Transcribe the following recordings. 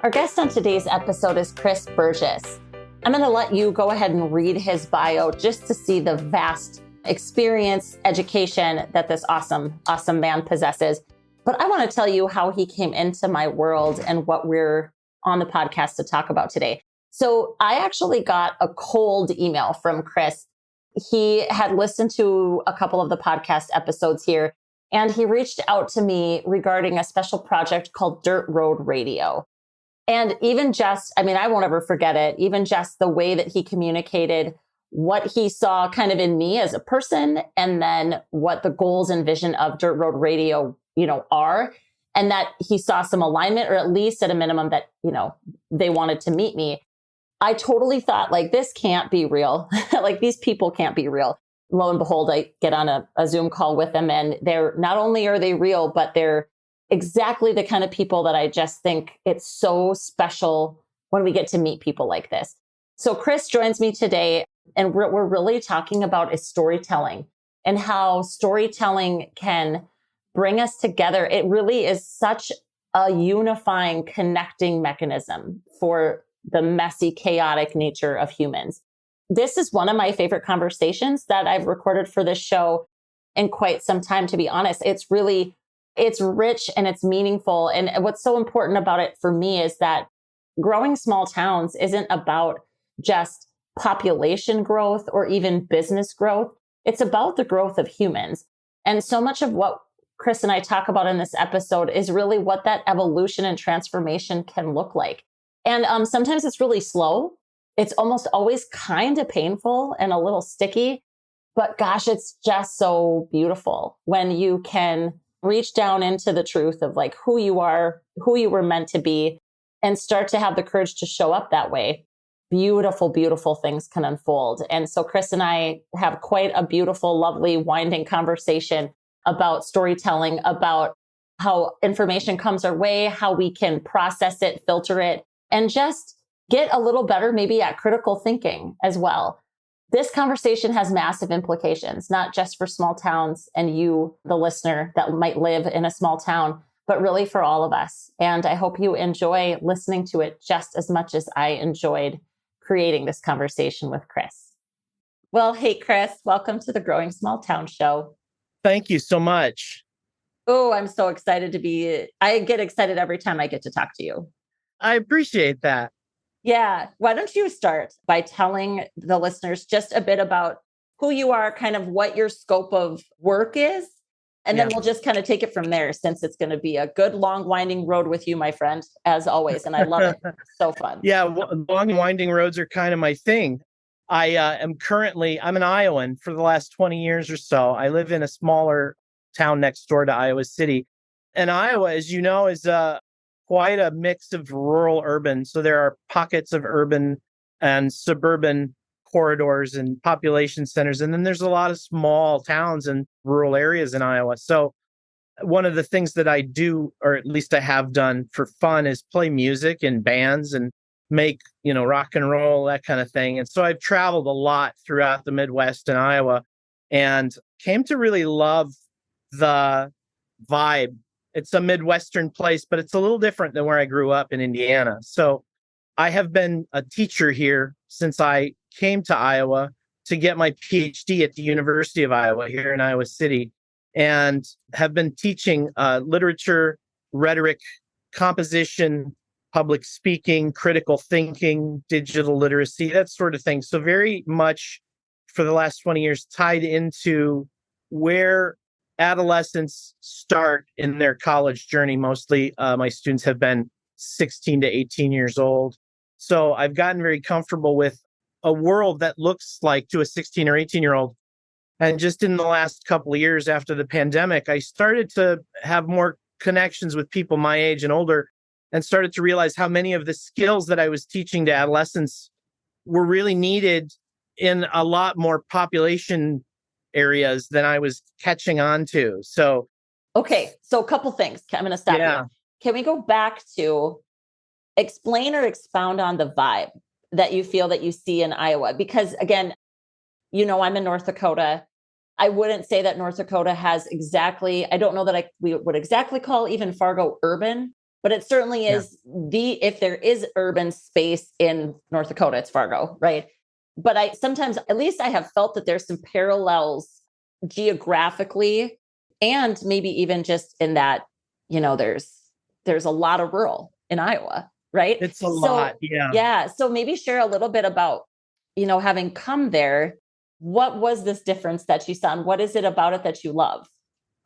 Our guest on today's episode is Chris Burgess. I'm going to let you go ahead and read his bio just to see the vast experience, education that this awesome man possesses. But I want to tell you how he came into my world and what we're on the podcast to talk about today. So I actually got a cold email from Chris. He had listened to a couple of the podcast episodes here, and he reached out to me regarding a special project called Dirt Road Radio. And even just, I won't ever forget it, even just the way that he communicated what he saw kind of in me as a person, and then what the goals and vision of Dirt Road Radio, are, and that he saw some alignment, or at least at a minimum that, they wanted to meet me. I totally thought, like, this can't be real. Like, these people can't be real. Lo and behold, I get on a Zoom call with them, and they're not only are they real, but they're exactly the kind of people that I just think it's so special when we get to meet people like this. So Chris joins me today, and we're really talking about is storytelling and how storytelling can bring us together. It really is such a unifying, connecting mechanism for the messy, chaotic nature of humans. This is one of my favorite conversations that I've recorded for this show in quite some time, to be honest. It's rich and it's meaningful. And what's so important about it for me is that growing small towns isn't about just population growth or even business growth. It's about the growth of humans. And so much of what Chris and I talk about in this episode is really what that evolution and transformation can look like. And sometimes it's really slow. It's almost always kind of painful and a little sticky. But gosh, it's just so beautiful when you can reach down into the truth of like who you are, who you were meant to be, and start to have the courage to show up that way. Beautiful, beautiful things can unfold. And so Chris and I have quite a beautiful, lovely, winding conversation about storytelling, about how information comes our way, how we can process it, filter it, and just get a little better maybe at critical thinking as well. This conversation has massive implications, not just for small towns and you, the listener that might live in a small town, but really for all of us. And I hope you enjoy listening to it just as much as I enjoyed creating this conversation with Chris. Well, hey, Chris, welcome to the Growing Small Town Show. Thank you so much. Oh, I'm so excited I get excited every time I get to talk to you. I appreciate that. Yeah. Why don't you start by telling the listeners just a bit about who you are, kind of what your scope of work is, and then we'll just kind of take it from there, since it's going to be a good, long, winding road with you, my friend, as always. And I love it. So fun. Yeah. Long, winding roads are kind of my thing. I'm an Iowan for the last 20 years or so. I live in a smaller town next door to Iowa City. And Iowa, as you know, is quite a mix of rural urban. So there are pockets of urban and suburban corridors and population centers. And then there's a lot of small towns and rural areas in Iowa. So one of the things that I do, or at least I have done for fun, is play music in bands and make, rock and roll, that kind of thing. And so I've traveled a lot throughout the Midwest and Iowa and came to really love the vibe. It's a Midwestern place, but it's a little different than where I grew up in Indiana. So I have been a teacher here since I came to Iowa to get my PhD at the University of Iowa here in Iowa City, and have been teaching literature, rhetoric, composition, public speaking, critical thinking, digital literacy, that sort of thing. So very much for the last 20 years tied into where adolescents start in their college journey. Mostly my students have been 16 to 18 years old. So I've gotten very comfortable with a world that looks like to a 16 or 18-year-old. And just in the last couple of years after the pandemic, I started to have more connections with people my age and older, and started to realize how many of the skills that I was teaching to adolescents were really needed in a lot more population areas than I was catching on to. So, okay. So a couple things. I'm going to stop you. Can we go back to explain or expound on the vibe that you feel that you see in Iowa? Because again, I'm in North Dakota. I wouldn't say that North Dakota has exactly, I don't know that we would exactly call even Fargo urban, but it certainly is if there is urban space in North Dakota, it's Fargo, right? But I sometimes, at least I have felt that there's some parallels geographically and maybe even just in that, there's a lot of rural in Iowa, right? It's a lot. Yeah. Yeah. So maybe share a little bit about, having come there, what was this difference that you saw and what is it about it that you love?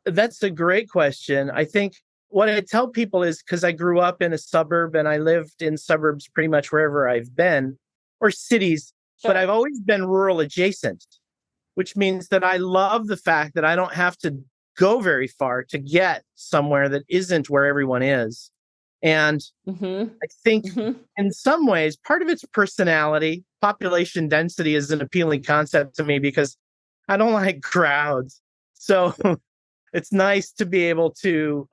That's a great question. I think what I tell people is because I grew up in a suburb and I lived in suburbs pretty much wherever I've been, or cities, but I've always been rural adjacent, which means that I love the fact that I don't have to go very far to get somewhere that isn't where everyone is. And I think in some ways, part of it's personality. Population density is an appealing concept to me because I don't like crowds. So it's nice to be able to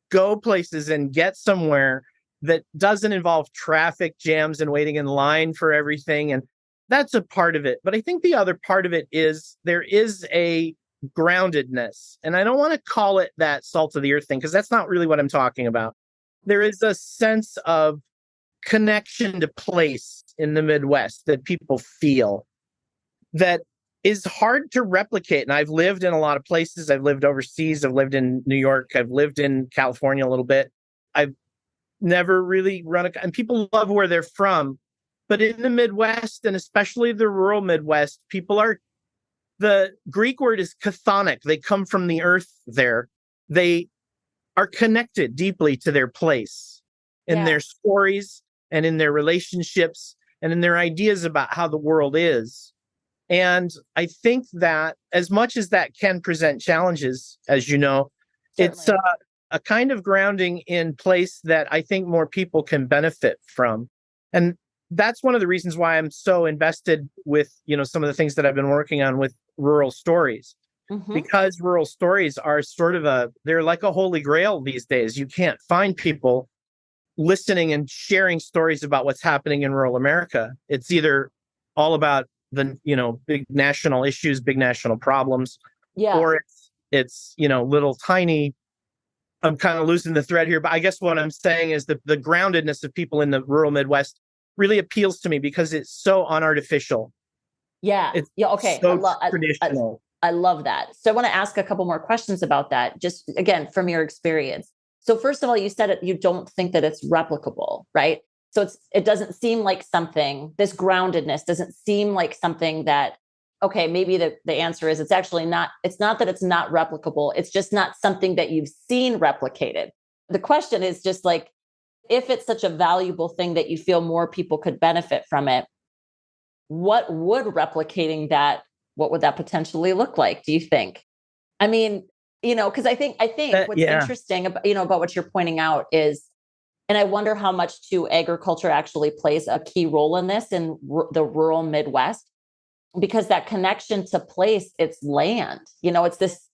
go places and get somewhere that doesn't involve traffic jams and waiting in line for everything. And that's a part of it. But I think the other part of it is there is a groundedness. And I don't want to call it that salt of the earth thing, because that's not really what I'm talking about. There is a sense of connection to place in the Midwest that people feel that is hard to replicate. And I've lived in a lot of places. I've lived overseas. I've lived in New York. I've lived in California a little bit. I've never really and people love where they're from. But in the Midwest, and especially the rural Midwest, the Greek word is chthonic. They come from the earth there. They are connected deeply to their place in their stories and in their relationships and in their ideas about how the world is. And I think that as much as that can present challenges, as you know, certainly, it's a kind of grounding in place that I think more people can benefit from. And that's one of the reasons why I'm so invested with, some of the things that I've been working on with rural stories, because rural stories are they're like a holy grail these days. You can't find people listening and sharing stories about what's happening in rural America. It's either all about the, big national issues, big national problems, or it's, little tiny, I'm kind of losing the thread here, but I guess what I'm saying is the groundedness of people in the rural Midwest really appeals to me because it's so unartificial. Yeah. It's okay. So traditional. I love that. So I want to ask a couple more questions about that, just again, from your experience. So first of all, you said you don't think that it's replicable, right? So it doesn't seem like this groundedness doesn't seem like something that, okay, maybe the answer is it's not that it's not replicable. It's just not something that you've seen replicated. The question is just like, if it's such a valuable thing that you feel more people could benefit from it, what would that potentially look like, do you think? I mean, because I think what's interesting about, about what you're pointing out is, and I wonder how much too agriculture actually plays a key role in this in the rural Midwest, because that connection to place, it's land, it's this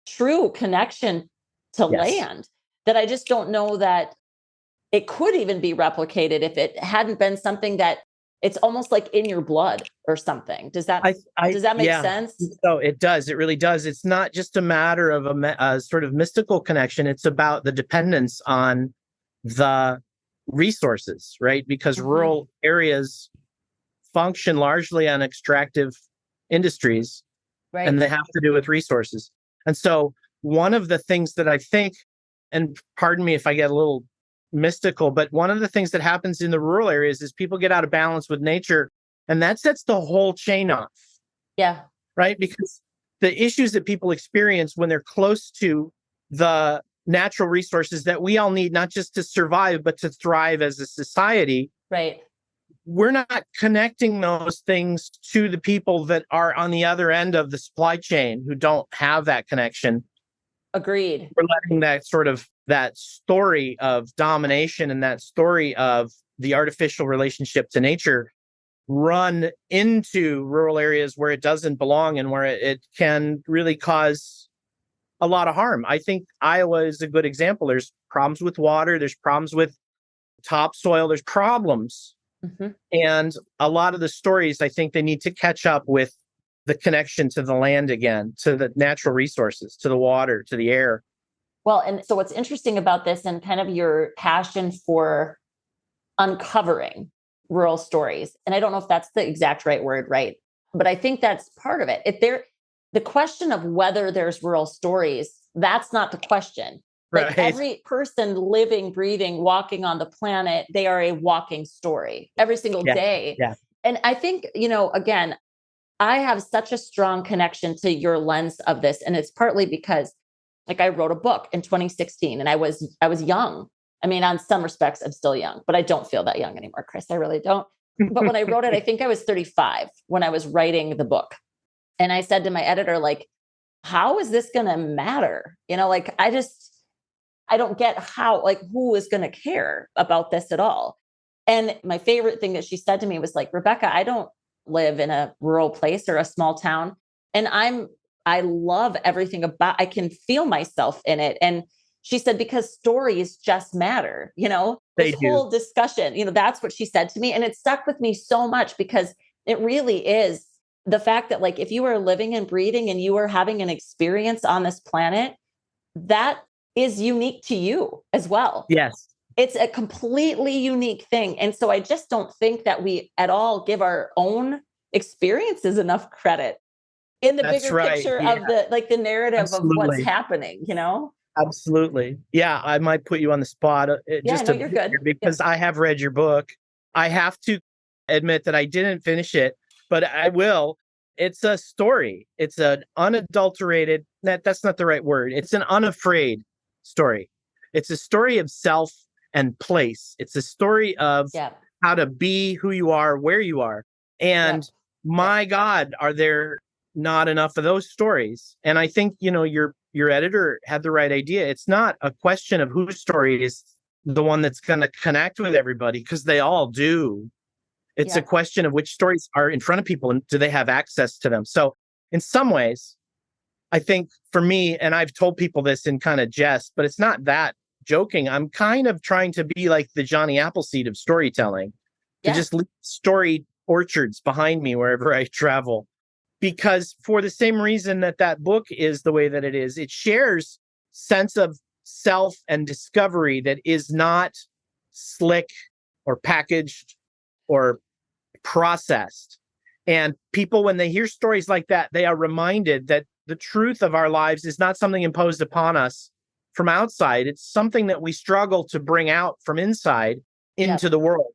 true connection to land that I just don't know that it could even be replicated if it hadn't been something that it's almost like in your blood or something. Does that make sense? So it does. It really does. It's not just a matter of a sort of mystical connection. It's about the dependence on the resources, right? Because rural areas function largely on extractive industries, right? And they have to do with resources. And so one of the things that I think, and pardon me if I get a little mystical, but one of the things that happens in the rural areas is people get out of balance with nature, and that sets the whole chain off. Yeah. Right? Because the issues that people experience when they're close to the natural resources that we all need, not just to survive, but to thrive as a society. Right. We're not connecting those things to the people that are on the other end of the supply chain who don't have that connection. Agreed. We're letting that story of domination and that story of the artificial relationship to nature run into rural areas where it doesn't belong and where it can really cause a lot of harm. I think Iowa is a good example. There's problems with water. There's problems with topsoil. There's problems. And a lot of the stories, I think they need to catch up with the connection to the land again, to the natural resources, to the water, to the air. Well, and so what's interesting about this and kind of your passion for uncovering rural stories, and I don't know if that's the exact right word, right? But I think that's part of it. The question of whether there's rural stories, that's not the question. Like Right. every person living, breathing, walking on the planet, they are a walking story every single Yeah. day. Yeah. And I think, again, I have such a strong connection to your lens of this. And it's partly because like I wrote a book in 2016 and I was young. I mean, on some respects, I'm still young, but I don't feel that young anymore, Chris. I really don't. But when I wrote it, I think I was 35 when I was writing the book. And I said to my editor, like, how is this going to matter? Like, I don't get how, like, who is going to care about this at all? And my favorite thing that she said to me was like, Rebecca, I don't live in a rural place or a small town. And I love everything I can feel myself in it. And she said, because stories just matter, this whole discussion, that's what she said to me. And it stuck with me so much because it really is the fact that like, if you are living and breathing and you are having an experience on this planet, that is unique to you as well. Yes. It's a completely unique thing. And so I just don't think that we at all give our own experiences enough credit in the That's bigger right. picture Yeah. of the narrative Absolutely. of what's happening, Absolutely. Yeah, I might put you on the spot you're good. because I have read your book. I have to admit that I didn't finish it, but I will. It's a story. It's an unadulterated, that's not the right word. It's an unafraid story. It's a story of self and place. It's a story of how to be who you are, where you are. And my God, are there not enough of those stories? And I think, your editor had the right idea. It's not a question of whose story is the one that's going to connect with everybody, because they all do. It's a question of which stories are in front of people and do they have access to them. So in some ways, I think for me, and I've told people this in kind of jest, but it's not that joking. I'm kind of trying to be like the Johnny Appleseed of storytelling, to just leave story orchards behind me wherever I travel. Because for the same reason that book is the way that it is, it shares sense of self and discovery that is not slick or packaged or processed. And people, when they hear stories like that, they are reminded that the truth of our lives is not something imposed upon us from outside. It's something that we struggle to bring out from inside into the world.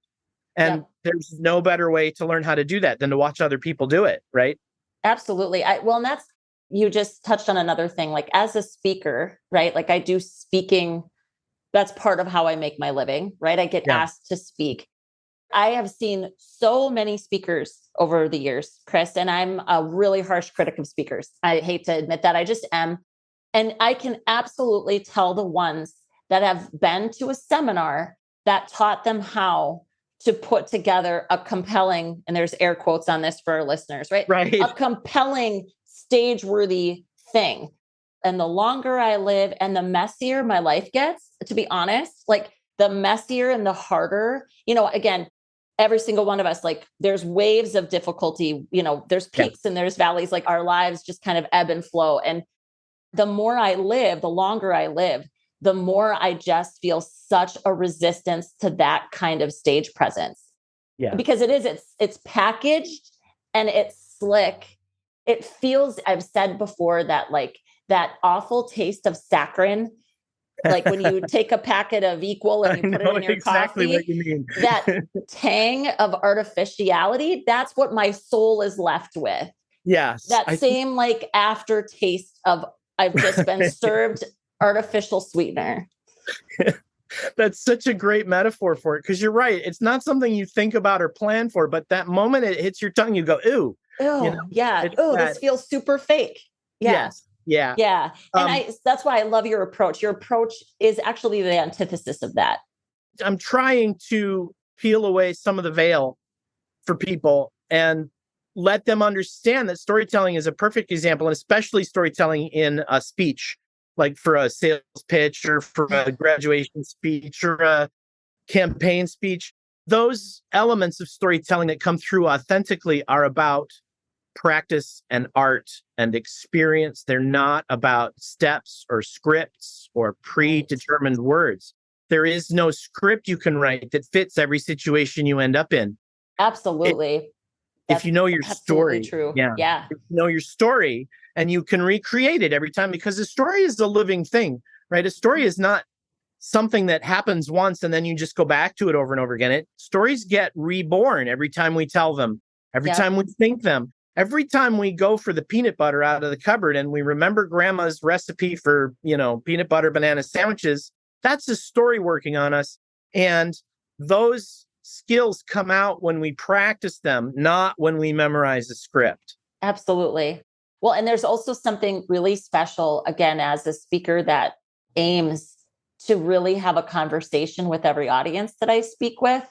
And there's no better way to learn how to do that than to watch other people do it, right? Absolutely. And that's, you just touched on another thing, like as a speaker, right? Like I do speaking. That's part of how I make my living, right? I get asked to speak. I have seen so many speakers over the years, Chris, and I'm a really harsh critic of speakers. I hate to admit that. I just am. And I can absolutely tell the ones that have been to a seminar that taught them how to put together a compelling, and there's air quotes on this for our listeners, right? Right. A compelling, stage-worthy thing. And the longer I live and the messier my life gets, to be honest, like the messier and the harder, again, every single one of us, like there's waves of difficulty, there's peaks and there's valleys, like our lives just kind of ebb and flow. And the more I live, the longer I live, the more I just feel such a resistance to that kind of stage presence. Yeah. Because it's packaged and it's slick. It feels, I've said before that like that awful taste of saccharin, like when you take a packet of Equal and you put it in your exactly coffee, what you mean. that tang of artificiality, that's what my soul is left with. Yes. That same like aftertaste of I've just been served artificial sweetener. That's such a great metaphor for it, because you're right. It's not something you think about or plan for, but that moment it hits your tongue, you go, ooh. This feels super fake. Yeah. Yes. Yeah. Yeah. And that's why I love your approach. Your approach is actually the antithesis of that. I'm trying to peel away some of the veil for people and let them understand that storytelling is a perfect example, and especially storytelling in a speech, like for a sales pitch or for a graduation speech or a campaign speech. Those elements of storytelling that come through authentically are about practice and art and experience. They're not about steps or scripts or predetermined words. There is no script you can write that fits every situation you end up in. Absolutely. If you know your story, true. yeah. If you know your story and you can recreate it every time, because a story is a living thing, right? A story is not something that happens once and then you just go back to it over and over again. Stories get reborn every time we tell them, every time we think them, every time we go for the peanut butter out of the cupboard and we remember grandma's recipe for, peanut butter banana sandwiches. That's a story working on us. And those skills come out when we practice them, not when we memorize a script. Absolutely. Well, and there's also something really special, again, as a speaker that aims to really have a conversation with every audience that I speak with.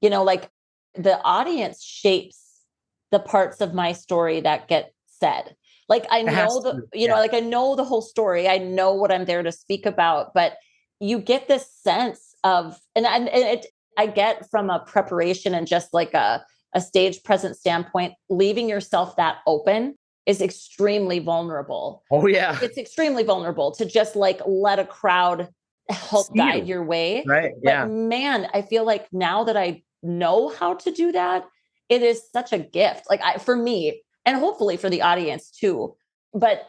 Like the audience shapes the parts of my story that get said. Like I know like I know the whole story. I know what I'm there to speak about, but you get this sense of, I get from a preparation and just like a stage presence standpoint, leaving yourself that open is extremely vulnerable. Oh yeah. It's extremely vulnerable to just like let a crowd help guide your way. Right. Yeah. But man, I feel like now that I know how to do that, it is such a gift. Like for me, and hopefully for the audience too. But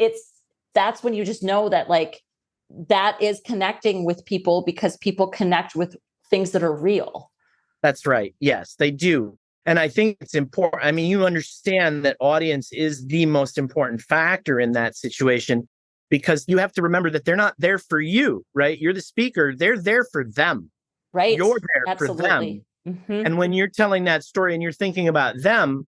that's when you just know that like that is connecting with people because people connect with things that are real. That's right. Yes, they do. And I think it's important. I mean, you understand that audience is the most important factor in that situation, because you have to remember that they're not there for you, right? You're the speaker. They're there for them. Right. You're there for them. Mm-hmm. And when you're telling that story and you're thinking about them,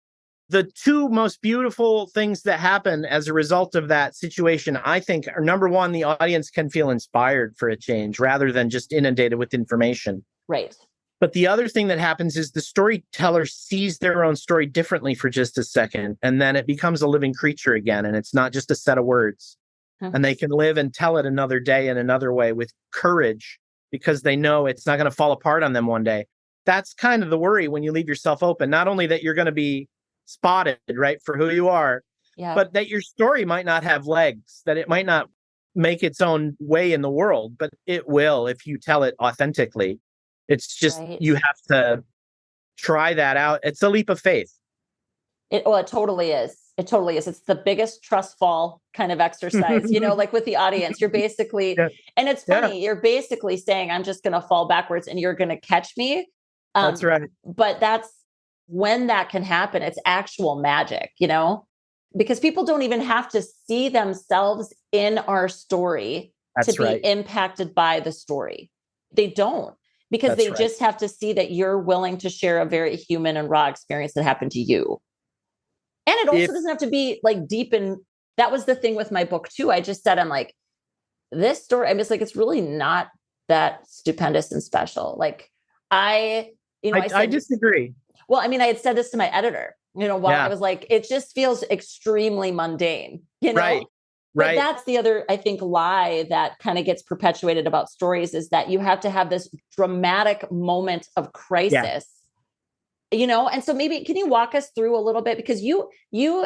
the two most beautiful things that happen as a result of that situation, I think, are number one, the audience can feel inspired for a change rather than just inundated with information. Right. But the other thing that happens is the storyteller sees their own story differently for just a second, and then it becomes a living creature again, and it's not just a set of words. Mm-hmm. And they can live and tell it another day in another way with courage because they know it's not going to fall apart on them one day. That's kind of the worry when you leave yourself open. Not only that you're going to be spotted, right, for who you are, but that your story might not have legs, that it might not make its own way in the world, but it will if you tell it authentically. It's just, you have to try that out. It's a leap of faith. It totally is. It totally is. It's the biggest trust fall kind of exercise, like with the audience, you're basically, and it's funny, you're basically saying, I'm just going to fall backwards and you're going to catch me. That's right. But that's when that can happen. It's actual magic, because people don't even have to see themselves in our story to be impacted by the story. They don't, because they just have to see that you're willing to share a very human and raw experience that happened to you. And it also doesn't have to be like deep in, that was the thing with my book too. I just said, I'm like, this story, I'm just like, it's really not that stupendous and special. Like I disagree. Well, I mean, I had said this to my editor, I was like, it just feels extremely mundane, Right. But that's the other, I think, lie that kind of gets perpetuated about stories is that you have to have this dramatic moment of crisis, and so maybe, can you walk us through a little bit? Because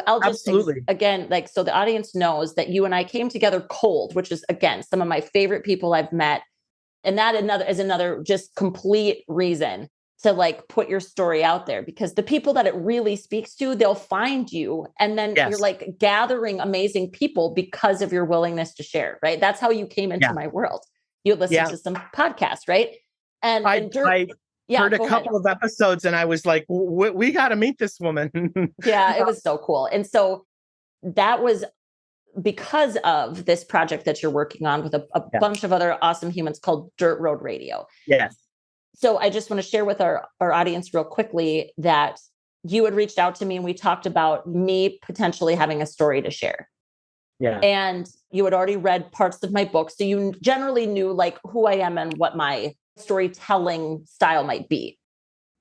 I'll just, again, like, so the audience knows that you and I came together cold, which is, again, some of my favorite people I've met. And that is another just complete reason to like put your story out there, because the people that it really speaks to, they'll find you. And then you're like gathering amazing people because of your willingness to share, right? That's how you came into my world. You listened to some podcasts, right? And I heard a couple of episodes and I was like, we got to meet this woman. Yeah, it was so cool. And so that was because of this project that you're working on with a bunch of other awesome humans called Dirt Road Radio. Yes. So I just want to share with our audience real quickly that you had reached out to me and we talked about me potentially having a story to share. Yeah. And you had already read parts of my book. So you generally knew like who I am and what my storytelling style might be.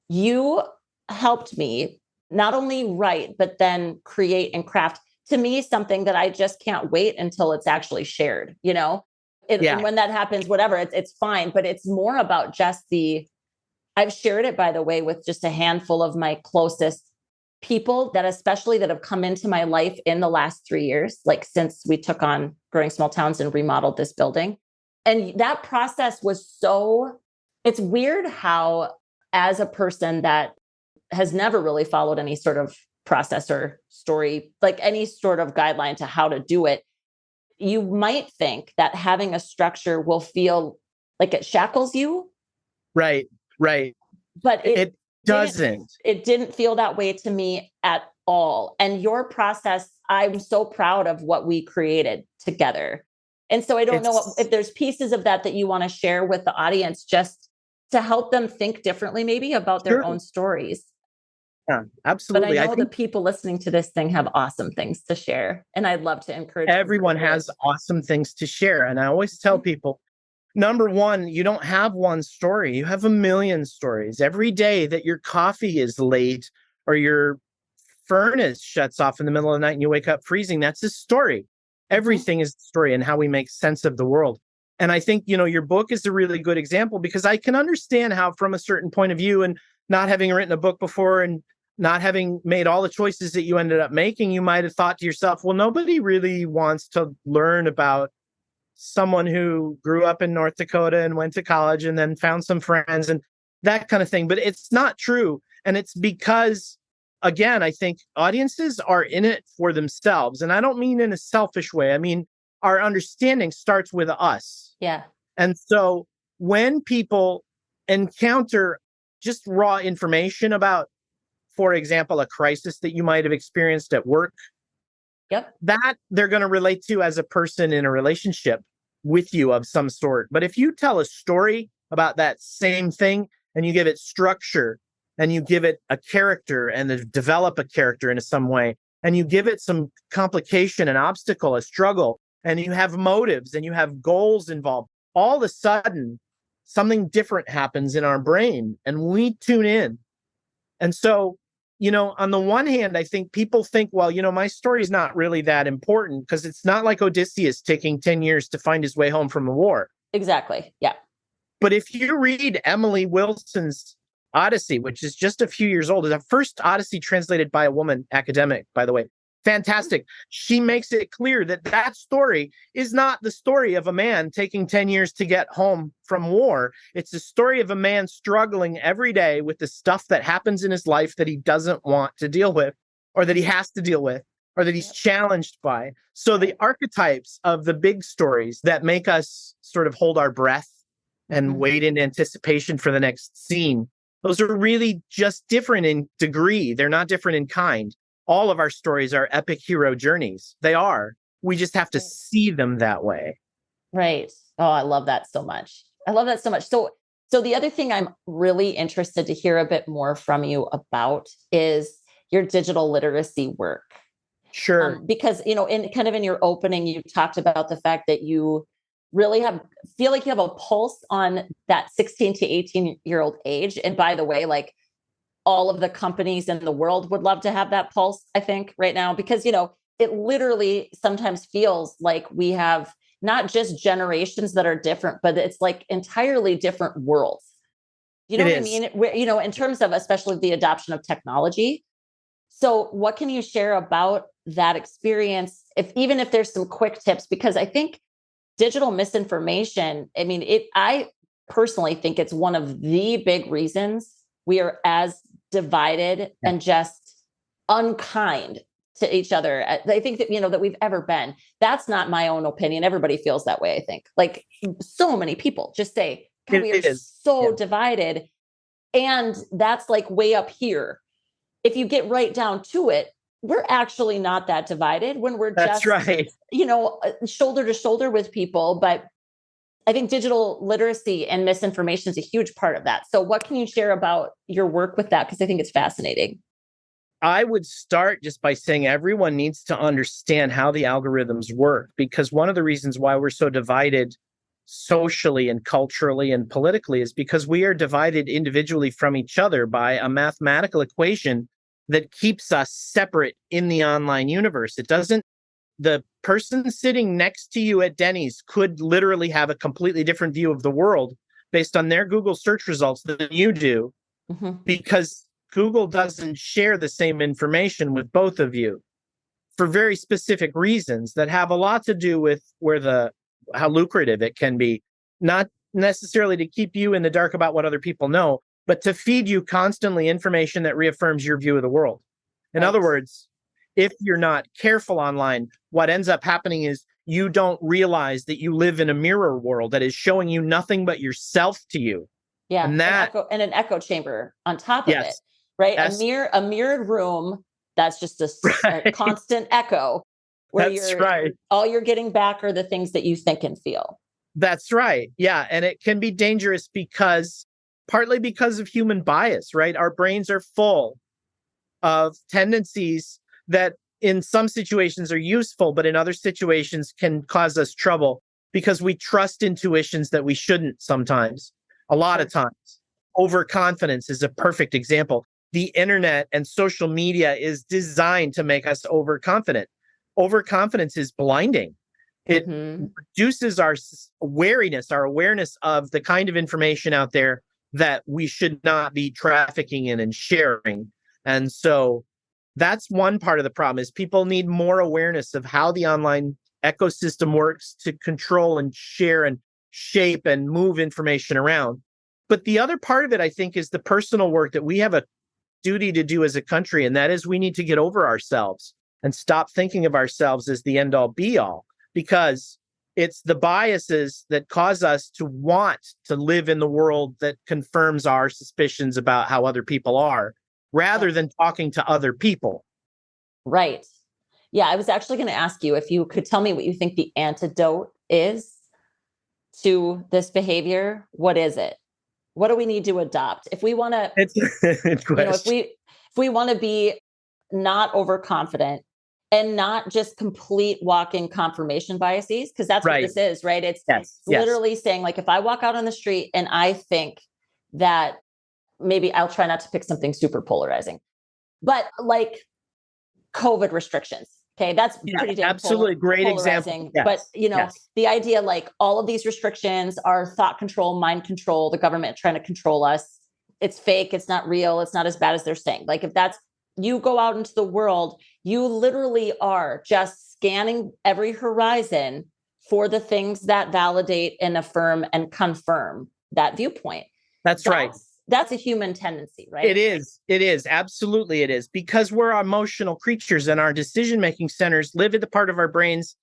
You helped me not only write, but then create and craft, to me, something that I just can't wait until it's actually shared, And when that happens, whatever, it's fine. But it's more about just I've shared it, by the way, with just a handful of my closest people that especially that have come into my life in the last 3 years, like since we took on Growing Small Towns and remodeled this building. And that process was it's weird how, as a person that has never really followed any sort of process or story, like any sort of guideline to how to do it, you might think that having a structure will feel like it shackles you. Right. But it doesn't. It didn't feel that way to me at all. And your process, I'm so proud of what we created together. And so I don't know if there's pieces of that you want to share with the audience, just to help them think differently, maybe about their own stories. Yeah, absolutely. But I know the people listening to this thing have awesome things to share. And I'd love to encourage everyone has awesome things to share. And I always tell people, number one, you don't have one story. You have a million stories. Every day that your coffee is late or your furnace shuts off in the middle of the night and you wake up freezing, that's a story. Everything is a story and how we make sense of the world. And I think, your book is a really good example, because I can understand how, from a certain point of view, and not having written a book before and not having made all the choices that you ended up making, you might have thought to yourself, well, nobody really wants to learn about someone who grew up in North Dakota and went to college and then found some friends and that kind of thing. But it's not true. And it's because, again, I think audiences are in it for themselves. And I don't mean in a selfish way. I mean, our understanding starts with us. Yeah. And so when people encounter just raw information about, for example, a crisis that you might have experienced at work, that they're going to relate to as a person in a relationship with you of some sort. But if you tell a story about that same thing and you give it structure and you give it a character and develop a character in some way, and you give it some complication, an obstacle, a struggle, and you have motives and you have goals involved, all of a sudden something different happens in our brain and we tune in. And so, on the one hand, I think people think, well, my story is not really that important, because it's not like Odysseus taking 10 years to find his way home from a war. Exactly. Yeah. But if you read Emily Wilson's Odyssey, which is just a few years old, is the first Odyssey translated by a woman academic, by the way. Fantastic. She makes it clear that story is not the story of a man taking 10 years to get home from war. It's the story of a man struggling every day with the stuff that happens in his life that he doesn't want to deal with, or that he has to deal with, or that he's challenged by. So the archetypes of the big stories that make us sort of hold our breath and wait in anticipation for the next scene, those are really just different in degree. They're not different in kind. All of our stories are epic hero journeys. They are. We just have to see them that way. Right. Oh, I love that so much. So the other thing I'm really interested to hear a bit more from you about is your digital literacy work. Sure. Because, in your opening, you talked about the fact that you really feel like you have a pulse on that 16 to 18-year-old age. And by the way, like, all of the companies in the world would love to have that pulse, I think, right now, because, it literally sometimes feels like we have not just generations that are different, but it's like entirely different worlds. You know what I mean? In terms of especially the adoption of technology. So what can you share about that experience, even if there's some quick tips? Because I think digital misinformation, I personally think it's one of the big reasons we are as divided and just unkind to each other. I think that, that we've ever been. That's not my own opinion. Everybody feels that way, I think. Like, so many people just say, God, we are so divided. And that's like way up here. If you get right down to it, we're actually not that divided when we're just, shoulder to shoulder with people. But I think digital literacy and misinformation is a huge part of that. So what can you share about your work with that? Because I think it's fascinating. I would start just by saying everyone needs to understand how the algorithms work, because one of the reasons why we're so divided socially and culturally and politically is because we are divided individually from each other by a mathematical equation that keeps us separate in the online universe. The person sitting next to you at Denny's could literally have a completely different view of the world based on their Google search results than you do, because Google doesn't share the same information with both of you for very specific reasons that have a lot to do with how lucrative it can be, not necessarily to keep you in the dark about what other people know, but to feed you constantly information that reaffirms your view of the world. In other words, if you're not careful online, what ends up happening is you don't realize that you live in a mirror world that is showing you nothing but yourself to you. Yeah. And that an echo chamber on top of it, yes, right? yes. A mirrored room that's just a Right. constant echo where That's right. all you're getting back are the things that you think and feel. That's right. Yeah. And it can be dangerous partly because of human bias, right? Our brains are full of tendencies that in some situations are useful, but in other situations can cause us trouble because we trust intuitions that we shouldn't sometimes. A lot of times. Overconfidence is a perfect example. The internet and social media is designed to make us overconfident. Overconfidence is blinding. It reduces our awareness of the kind of information out there that we should not be trafficking in and sharing. And so that's one part of the problem is people need more awareness of how the online ecosystem works to control and share and shape and move information around. But the other part of it, I think, is the personal work that we have a duty to do as a country. And that is we need to get over ourselves and stop thinking of ourselves as the end all be all, because it's the biases that cause us to want to live in the world that confirms our suspicions about how other people are, rather than talking to other people. Right. Yeah. I was actually going to ask you if you could tell me what you think the antidote is to this behavior. What is it? What do we need to adopt? If we want to, if we want to be not overconfident and not just complete walk-in confirmation biases, because that's what this is, right? It's literally saying, like, if I walk out on the street and I think that maybe I'll try not to pick something super polarizing, but like COVID restrictions. Okay. That's pretty damn absolutely great example. Yes. But the idea, like all of these restrictions are thought control, mind control, the government trying to control us. It's fake. It's not real. It's not as bad as they're saying. Like if that's, you go out into the world, you literally are just scanning every horizon for the things that validate and affirm and confirm that viewpoint. That's right. That's a human tendency, right? It is. It is. Absolutely it is. Because we're emotional creatures and our decision-making centers live at the part of our brains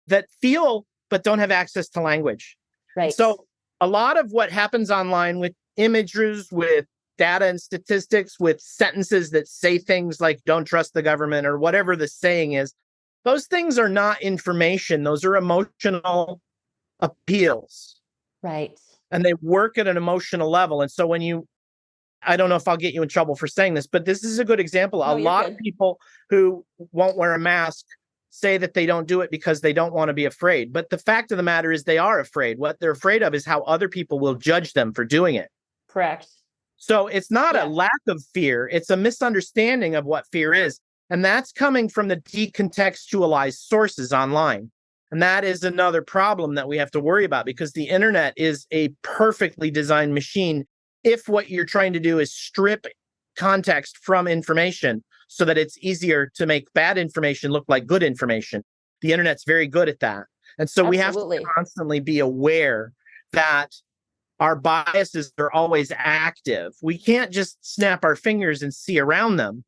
that feel but don't have access to language. Right. So a lot of what happens online with images, with data and statistics, with sentences that say things like don't trust the government or whatever the saying is, those things are not information. Those are emotional appeals. Right. And they work at an emotional level. And so I don't know if I'll get you in trouble for saying this, but this is a good example. No, a lot of people who won't wear a mask say that they don't do it because they don't want to be afraid. But the fact of the matter is they are afraid. What they're afraid of is how other people will judge them for doing it. Correct. So it's not a lack of fear. It's a misunderstanding of what fear is. And that's coming from the decontextualized sources online. And that is another problem that we have to worry about because the internet is a perfectly designed machine if what you're trying to do is strip context from information so that it's easier to make bad information look like good information. The internet's very good at that. And so we have to constantly be aware that our biases are always active. We can't just snap our fingers and see around them,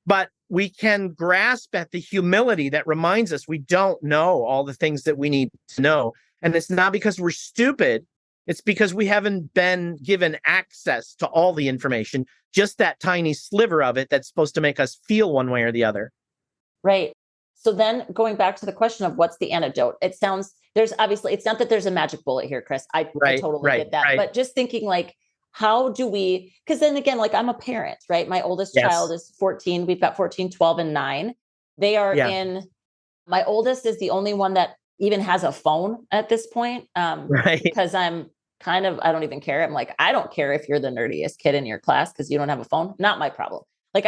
but we can grasp at the humility that reminds us we don't know all the things that we need to know. And it's not because we're stupid. It's because we haven't been given access to all the information, just that tiny sliver of it that's supposed to make us feel one way or the other. Right. So then going back to the question of what's the antidote, it's not that there's a magic bullet here, Chris. I totally get that. But just thinking like, how do we, because then again, like I'm a parent, right? My oldest child is 14. We've got 14, 12, and 9. They are my oldest is the only one that even has a phone at this point. Because I'm I don't even care. I'm like, I don't care if you're the nerdiest kid in your class because you don't have a phone. Not my problem. Like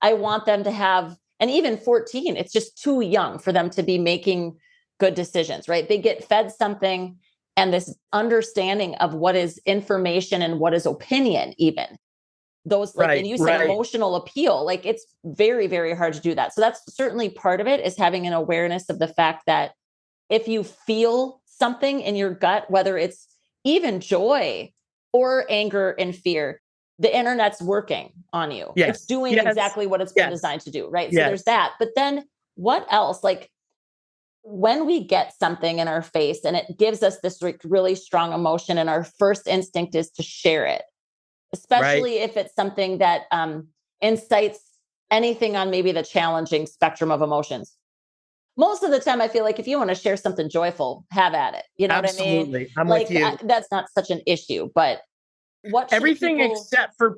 I want them to have, and even 14, it's just too young for them to be making good decisions, right? They get fed something and this understanding of what is information and what is opinion even. those, like, and Right. you said Right. emotional appeal, like it's very, very hard to do that. So that's certainly part of it, is having an awareness of the fact that if you feel something in your gut, whether it's even joy or anger and fear, the internet's working on you. It's Yes. doing Yes. exactly what it's been Yes. designed to do, right? So there's Yes. that. But then what else? Like, when we get something in our face and it gives us this really strong emotion, and our first instinct is to share it, Right. especially if it's something that incites anything on maybe the challenging spectrum of emotions. Most of the time, I feel like if you want to share something joyful, have at it. You know what I mean? Absolutely. I'm with Like, you. that's not such an issue, but what should Everything people, except for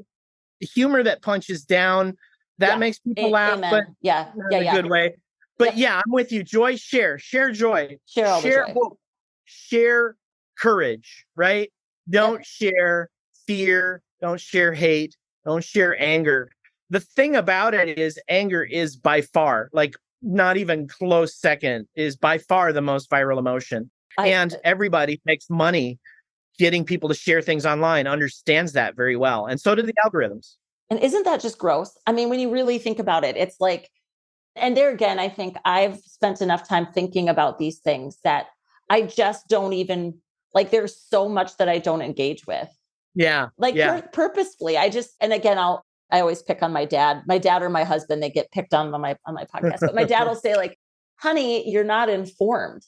humor that punches down, that yeah, makes people laugh, but amen. Yeah, not yeah, in a yeah. good way. But Yep. yeah, I'm with you. Joy, share joy, Share all the share joy. hope, share courage, right? Yep. Don't share fear, don't share hate, don't share anger. The thing about it is, anger is by far, like, not even close second, is by far the most viral emotion. I, And everybody makes money getting people to share things online, understands that very well. And so do the algorithms. and isn't that just gross? I mean, when you really think about it, it's like, and there again, I think I've spent enough time thinking about these things that I just don't even, like, there's so much that I don't engage with. Yeah. Like, Yeah. purposefully. And again, I always pick on my dad or my husband. They get picked on my podcast, but my dad will say, like, honey, you're not informed.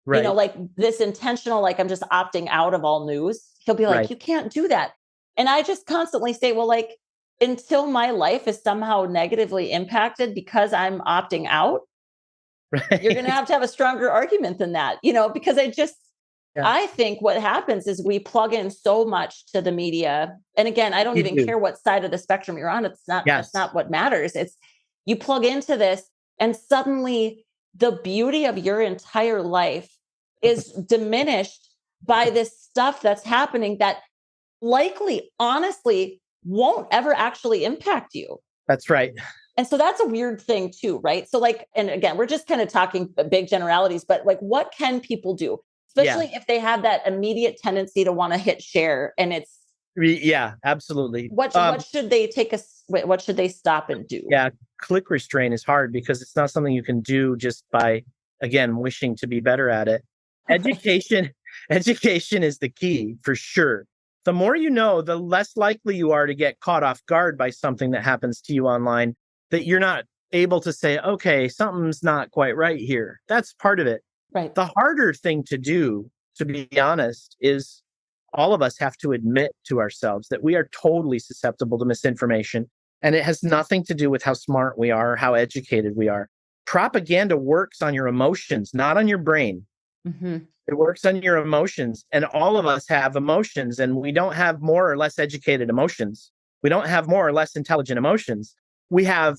Right. Like this intentional, like, I'm just opting out of all news. He'll be like, Right. you can't do that. And I just constantly say, well, like, until my life is somehow negatively impacted because I'm opting out, you're going to Right. have a stronger argument than that, because Yeah. I think what happens is we plug in so much to the media. And again, I don't You even do. care what side of the spectrum you're on. That's Yes. not what matters. It's, you plug into this, and suddenly the beauty of your entire life is diminished by this stuff that's happening that likely, honestly, won't ever actually impact you. That's right. And so that's a weird thing too, right? So, like, and again, we're just kind of talking big generalities, but like, what can people do? Yeah. Especially if they have that immediate tendency to want to hit share, and it's, Yeah, absolutely. what should they what should they stop and do? Yeah, click restraint is hard because it's not something you can do just by, again, wishing to be better at it. Right. Education is the key for sure. The more you know, the less likely you are to get caught off guard by something that happens to you online that you're not able to say, okay, something's not quite right here. That's part of it. Right. The harder thing to do, to be honest, is all of us have to admit to ourselves that we are totally susceptible to misinformation. And it has nothing to do with how smart we are or how educated we are. Propaganda works on your emotions, not on your brain. Mm-hmm. It works on your emotions. And all of us have emotions, and we don't have more or less educated emotions. We don't have more or less intelligent emotions. We have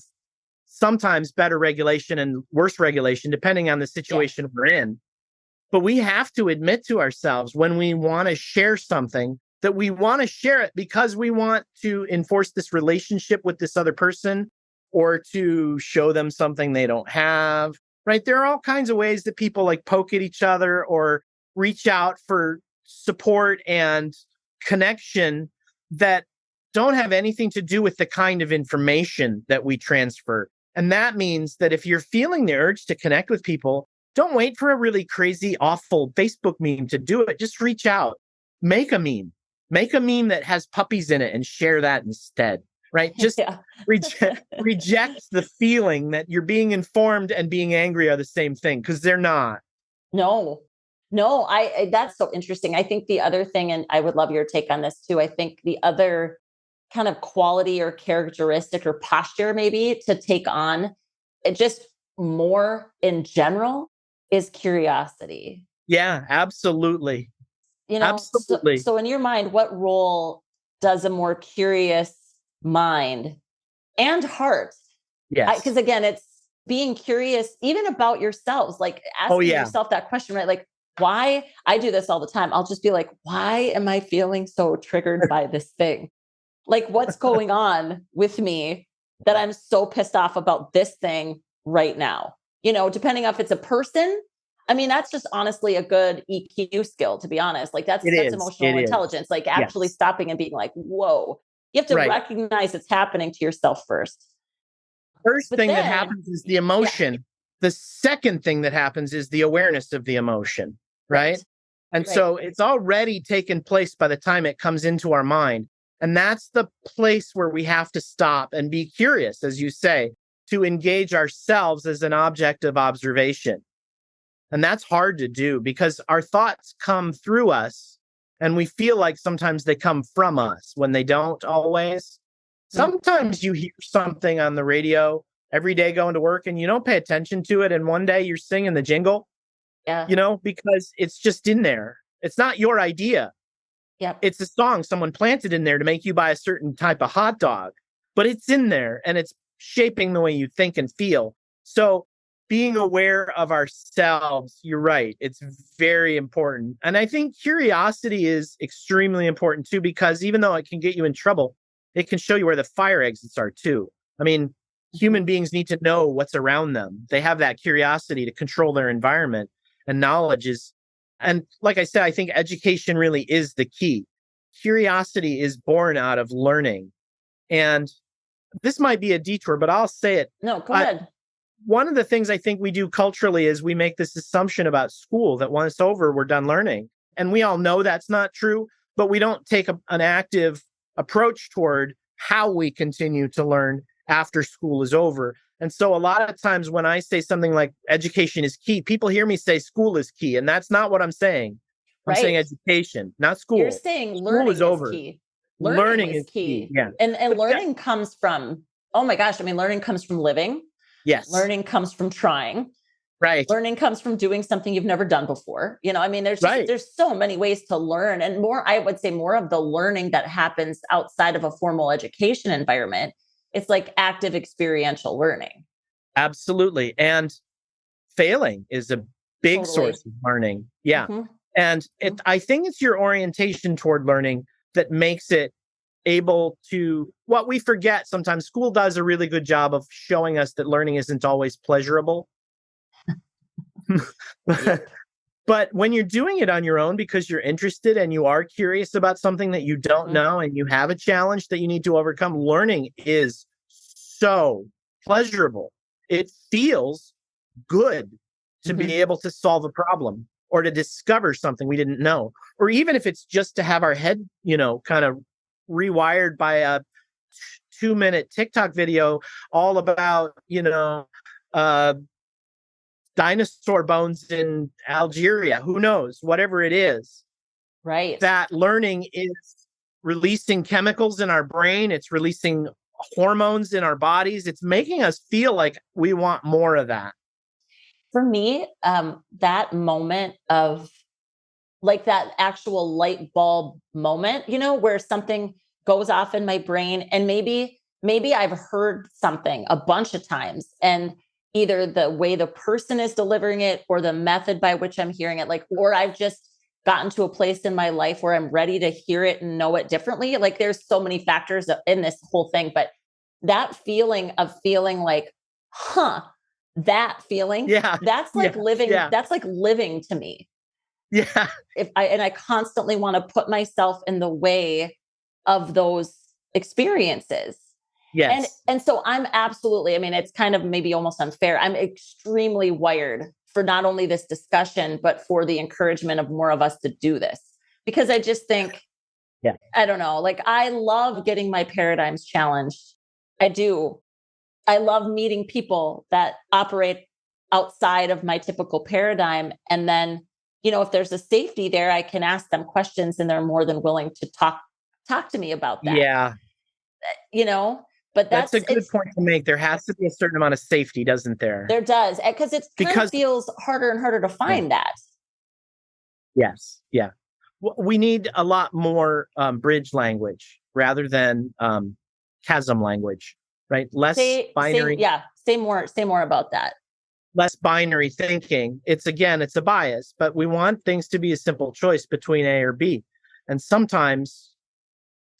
sometimes better regulation and worse regulation, depending on the situation we're in. But we have to admit to ourselves when we want to share something that we want to share it because we want to enforce this relationship with this other person, or to show them something they don't have, right? There are all kinds of ways that people like poke at each other or reach out for support and connection that don't have anything to do with the kind of information that we transfer. And that means that if you're feeling the urge to connect with people, don't wait for a really crazy, awful Facebook meme to do it. Just reach out, make a meme that has puppies in it and share that instead, right? Just reject the feeling that you're being informed and being angry are the same thing, because they're not. No, that's so interesting. I think the other thing, and I would love your take on this too, I think the other kind of quality or characteristic or posture maybe to take on it just more in general is curiosity. Yeah, absolutely. Absolutely. So in your mind, what role does a more curious mind and heart? Yes. Because again, it's being curious even about yourselves, like Oh, asking yeah. yourself that question, right? Like, why? I do this all the time. I'll just be like, why am I feeling so triggered by this thing? Like, what's going on with me that I'm so pissed off about this thing right now? Depending on if it's a person. I mean, that's just honestly a good EQ skill, to be honest. Like, that's It is. emotional It is. intelligence, like actually Yes. stopping and being like, whoa, You have to Right. recognize it's happening to yourself first. First But thing that then- happens is the emotion. The second thing that happens is the awareness of the emotion, right? And Right. so it's already taken place by the time it comes into our mind. And that's the place where we have to stop and be curious, as you say, to engage ourselves as an object of observation. And that's hard to do because our thoughts come through us and we feel like sometimes they come from us when they don't always. Sometimes you hear something on the radio every day going to work and you don't pay attention to it. And one day you're singing the jingle, Yeah. because it's just in there. It's not your idea. Yep. It's a song someone planted in there to make you buy a certain type of hot dog, but it's in there and it's shaping the way you think and feel. So being aware of ourselves, you're right. It's very important. And I think curiosity is extremely important too, because even though it can get you in trouble, it can show you where the fire exits are too. I mean, human beings need to know what's around them. They have that curiosity to control their environment, and knowledge is, and like I said, I think education really is the key. Curiosity is born out of learning. And this might be a detour, but I'll say it. No, go ahead. One of the things I think we do culturally is we make this assumption about school that once it's over, we're done learning. And we all know that's not true, but we don't take an active approach toward how we continue to learn after school is over. And so a lot of times when I say something like education is key, people hear me say school is key. And that's not what I'm saying. I'm saying education, not school. You're saying School learning is over. key. Learning is key. Yeah. And learning comes from, oh my gosh, I mean, learning comes from living. Yes. Learning comes from trying. Right. Learning comes from doing something you've never done before. I mean, there's so many ways to learn, and I would say more of the learning that happens outside of a formal education environment. It's like active experiential learning. Absolutely. And failing is a big source of learning. Yeah. Mm-hmm. And I think it's your orientation toward learning that makes it able to, what we forget sometimes, school does a really good job of showing us that learning isn't always pleasurable. But when you're doing it on your own because you're interested and you are curious about something that you don't know and you have a challenge that you need to overcome, learning is so pleasurable. It feels good to be able to solve a problem or to discover something we didn't know. Or even if it's just to have our head, kind of rewired by a 2-minute TikTok video all about, dinosaur bones in Algeria, who knows, whatever it is. Right. That learning is releasing chemicals in our brain. It's releasing hormones in our bodies. It's making us feel like we want more of that. For me, that moment of like that actual light bulb moment, where something goes off in my brain, and maybe I've heard something a bunch of times, and either the way the person is delivering it or the method by which I'm hearing it, or I've just gotten to a place in my life where I'm ready to hear it and know it differently. Like there's so many factors in this whole thing, but that feeling of feeling like, that feeling, that's like living. Yeah. That's like living to me. Yeah. I constantly want to put myself in the way of those experiences. Yes. And so I'm absolutely, I mean, it's kind of maybe almost unfair. I'm extremely wired for not only this discussion, but for the encouragement of more of us to do this, because I just think, I don't know, like I love getting my paradigms challenged. I do. I love meeting people that operate outside of my typical paradigm. And then, if there's a safety there, I can ask them questions and they're more than willing to talk to me about that. Yeah. But that's a good point to make. There has to be a certain amount of safety, doesn't there? There does. Because it kind of feels harder and harder to find that. Yes. Yeah. We need a lot more bridge language rather than chasm language, right? Less binary. Say more about that. Less binary thinking. It's a bias, but we want things to be a simple choice between A or B. And sometimes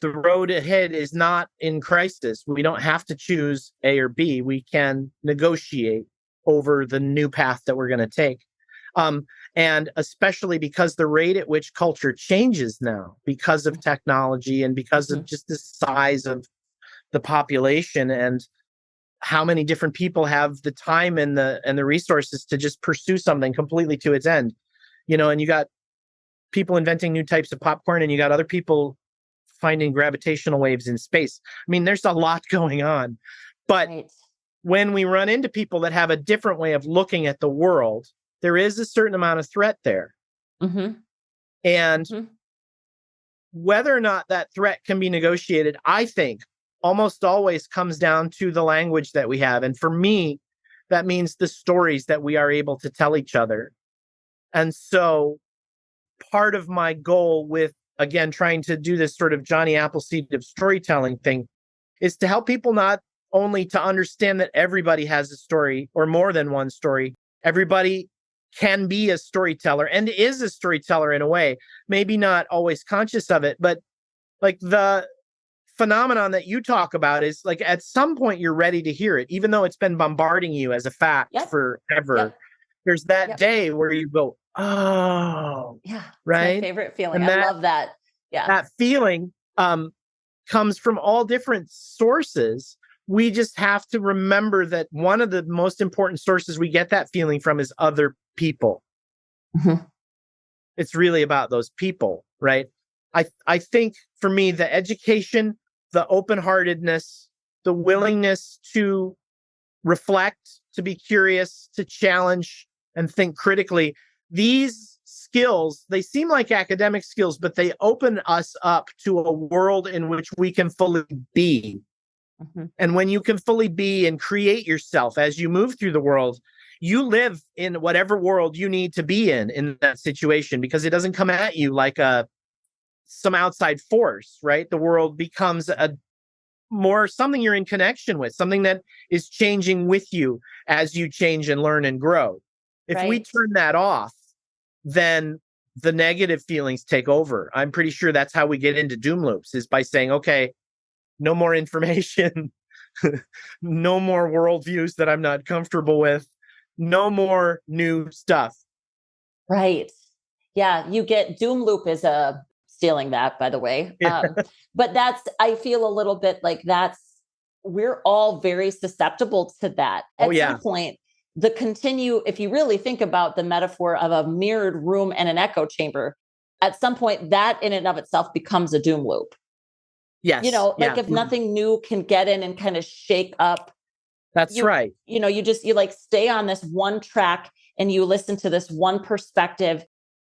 the road ahead is not in crisis. We don't have to choose A or B. We can negotiate over the new path that we're going to take. And especially because the rate at which culture changes now, because of technology and because of just the size of the population and how many different people have the time and the resources to just pursue something completely to its end. And you got people inventing new types of popcorn, and you got other people finding gravitational waves in space. I mean, there's a lot going on. But when we run into people that have a different way of looking at the world, there is a certain amount of threat there. And whether or not that threat can be negotiated, I think almost always comes down to the language that we have. And for me, that means the stories that we are able to tell each other. And so part of my goal with, again, trying to do this sort of Johnny Appleseed of storytelling thing is to help people not only to understand that everybody has a story or more than one story. Everybody can be a storyteller and is a storyteller in a way, maybe not always conscious of it, but like the phenomenon that you talk about is like at some point you're ready to hear it, even though it's been bombarding you as a fact forever. There's that day where you go, oh, right. It's my favorite feeling. And I love that. Yeah. That feeling comes from all different sources. We just have to remember that one of the most important sources we get that feeling from is other people. It's really about those people, right? I think for me, the education, the open-heartedness, the willingness to reflect, to be curious, to challenge and think critically, these skills, they seem like academic skills, but they open us up to a world in which we can fully be. And when you can fully be and create yourself as you move through the world, you live in whatever world you need to be in that situation, because it doesn't come at you like some outside force, right? The world becomes more something you're in connection with, something that is changing with you as you change and learn and grow. If we turn that off, then the negative feelings take over. I'm pretty sure that's how we get into doom loops, is by saying, okay, no more information, no more worldviews that I'm not comfortable with, no more new stuff. Right. Yeah. You get doom loop is stealing that, by the way. But I feel a little bit like we're all very susceptible to that. At some point, if you really think about the metaphor of a mirrored room and an echo chamber, at some point that in and of itself becomes a doom loop. Yes. If nothing new can get in and kind of shake up. That's right. You like stay on this one track and you listen to this one perspective.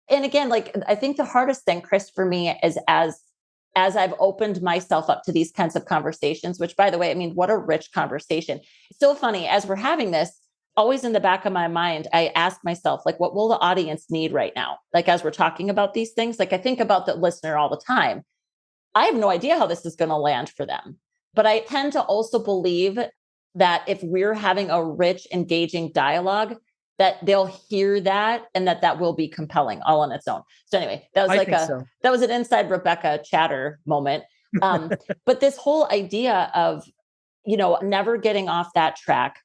And again, I think the hardest thing, Chris, for me is as I've opened myself up to these kinds of conversations, which by the way, I mean, what a rich conversation. It's so funny as we're having this, always in the back of my mind, I ask myself, what will the audience need right now? As we're talking about these things, I think about the listener all the time. I have no idea how this is going to land for them. But I tend to also believe that if we're having a rich, engaging dialogue, that they'll hear that and that will be compelling all on its own. So anyway, that was that was an inside Rebecca chatter moment. But this whole idea of, never getting off that track,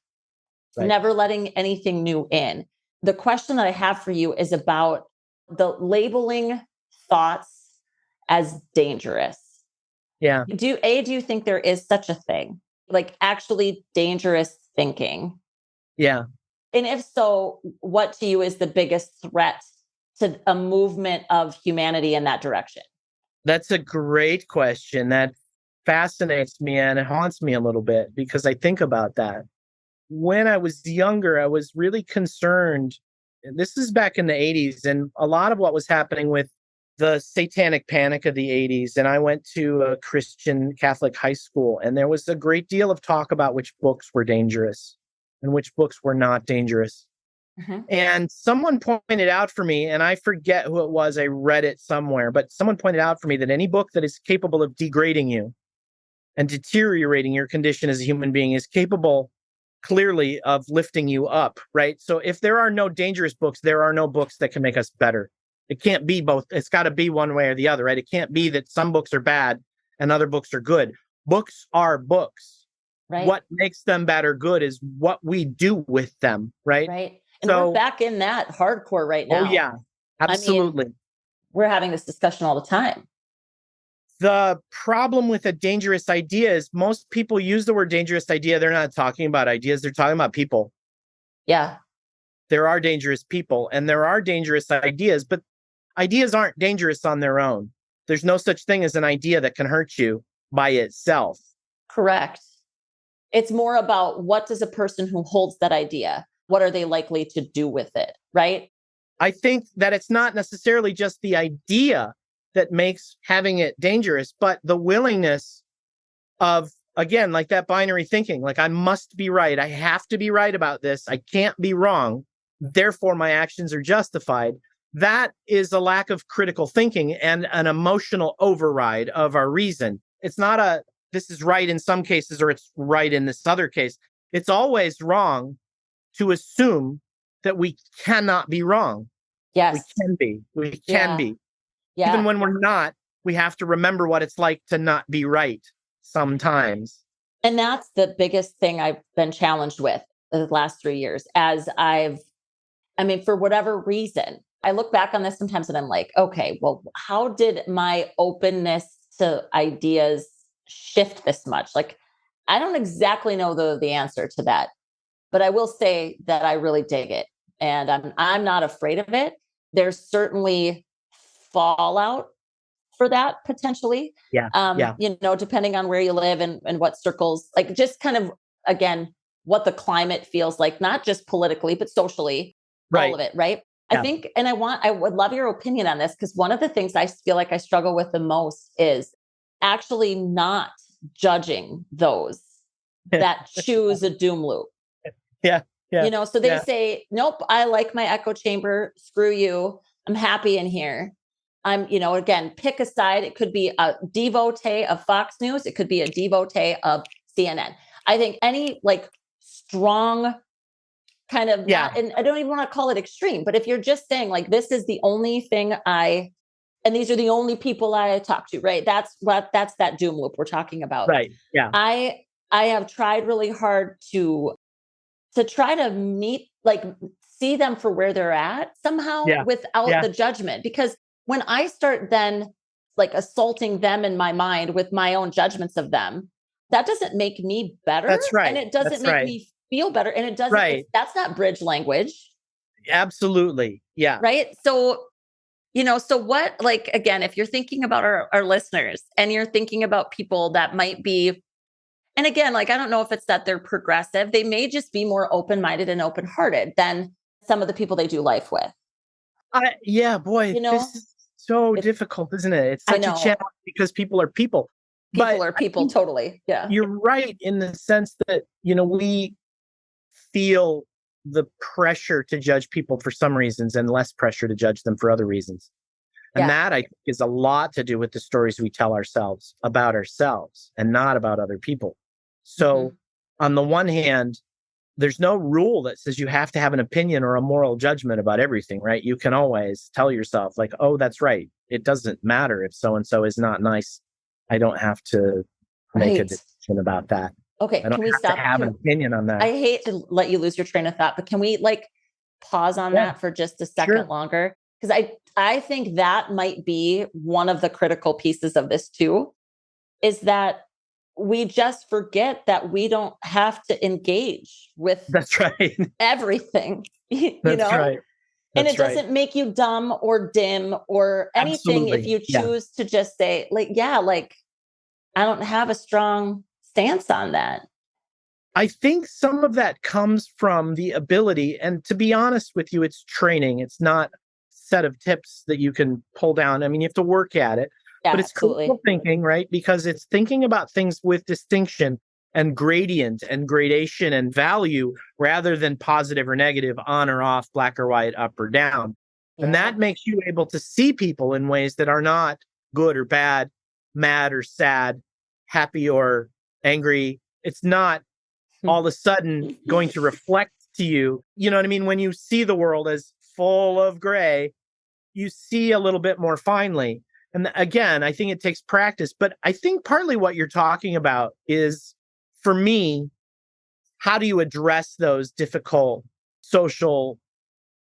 never letting anything new in. The question that I have for you is about the labeling thoughts as dangerous. Yeah. Do you think there is such a thing, actually dangerous thinking? Yeah. And if so, what to you is the biggest threat to a movement of humanity in that direction? That's a great question. That fascinates me and it haunts me a little bit because I think about that. When I was younger, I was really concerned. This is back in the 80s, and a lot of what was happening with the satanic panic of the 80s. And I went to a Christian Catholic high school, and there was a great deal of talk about which books were dangerous and which books were not dangerous. And someone pointed out for me, and I forget who it was, I read it somewhere, but someone pointed out for me that any book that is capable of degrading you and deteriorating your condition as a human being is capable clearly of lifting you up, right? So if there are no dangerous books, there are no books that can make us better. It can't be both. It's got to be one way or the other, right? It can't be that some books are bad and other books are good. Books are books. Right. What makes them bad or good is what we do with them, right? Right. And we're So, back in that hardcore right oh now. yeah, I mean, absolutely. we're having this discussion all the time. The problem with a dangerous idea is most people use the word dangerous idea. They're not talking about ideas. They're talking about people. Yeah. There are dangerous people and there are dangerous ideas, but ideas aren't dangerous on their own. There's no such thing as an idea that can hurt you by itself. Correct. It's more about what does a person who holds that idea, what are they likely to do with it, right? I think that it's not necessarily just the idea that makes having it dangerous, but the willingness of, again, like that binary thinking, like I must be right. I have to be right about this. I can't be wrong. Therefore, my actions are justified. That is a lack of critical thinking and an emotional override of our reason. It's not a, this is right in some cases or it's right in this other case. It's always wrong to assume that we cannot be wrong. Yes. We can be. We can Yeah. be. Yeah. Even when we're not, we have to remember what it's like to not be right sometimes. And that's the biggest thing I've been challenged with the last 3 years for whatever reason, I look back on this sometimes and I'm like, okay, well, how did my openness to ideas shift this much? Like, I don't exactly know the answer to that, but I will say that I really dig it. And I'm not afraid of it. There's certainly fallout for that potentially. Yeah. Depending on where you live and what circles, like just kind of, again, what the climate feels like, not just politically, but socially, all of it. Right. Yeah. I think, and I would love your opinion on this, because one of the things I feel like I struggle with the most is actually not judging those that choose a doom loop. Yeah. So they say, nope, I like my echo chamber. Screw you. I'm happy in here. I'm, again, pick a side. It could be a devotee of Fox News. It could be a devotee of CNN. I think any strong kind of, and I don't even want to call it extreme, but if you're just saying like, this is the only thing and these are the only people I talk to, right? That's that doom loop we're talking about. Right. Yeah. I have tried really hard to try to see them for where they're at somehow without the judgment. Because when I start then assaulting them in my mind with my own judgments of them, that doesn't make me better. That's right. And it doesn't make me feel better. And it doesn't, that's not bridge language. Absolutely. Yeah. Right. So, so what, again, if you're thinking about our listeners and you're thinking about people that might be, and again, I don't know if it's that they're progressive, they may just be more open-minded and open-hearted than some of the people they do life with. This is so difficult, isn't it? It's such a challenge because people are people. People are people, totally. Yeah. You're right in the sense that, we feel the pressure to judge people for some reasons and less pressure to judge them for other reasons. And that, I think, is a lot to do with the stories we tell ourselves about ourselves and not about other people. So on the one hand, there's no rule that says you have to have an opinion or a moral judgment about everything, right? You can always tell yourself like, oh, that's right. It doesn't matter if so-and-so is not nice. I don't have to make a decision about that. Okay. I don't can we have stop? to have an opinion on that. I hate to let you lose your train of thought, but can we pause on that for just a second longer? Because I think that might be one of the critical pieces of this too, is that we just forget that we don't have to engage with everything, That's right. And it doesn't make you dumb or dim or anything. Absolutely. If you choose to just say I don't have a strong stance on that. I think some of that comes from the ability, and to be honest with you, it's training. It's not a set of tips that you can pull down. I mean, you have to work at it. But it's critical thinking, right? Because it's thinking about things with distinction and gradient and gradation and value rather than positive or negative, on or off, black or white, up or down. Yeah. And that makes you able to see people in ways that are not good or bad, mad or sad, happy or angry. It's not all of a sudden going to reflect to you. You know what I mean? When you see the world as full of gray, you see a little bit more finely. And again, I think it takes practice, but I think partly what you're talking about is, for me, how do you address those difficult social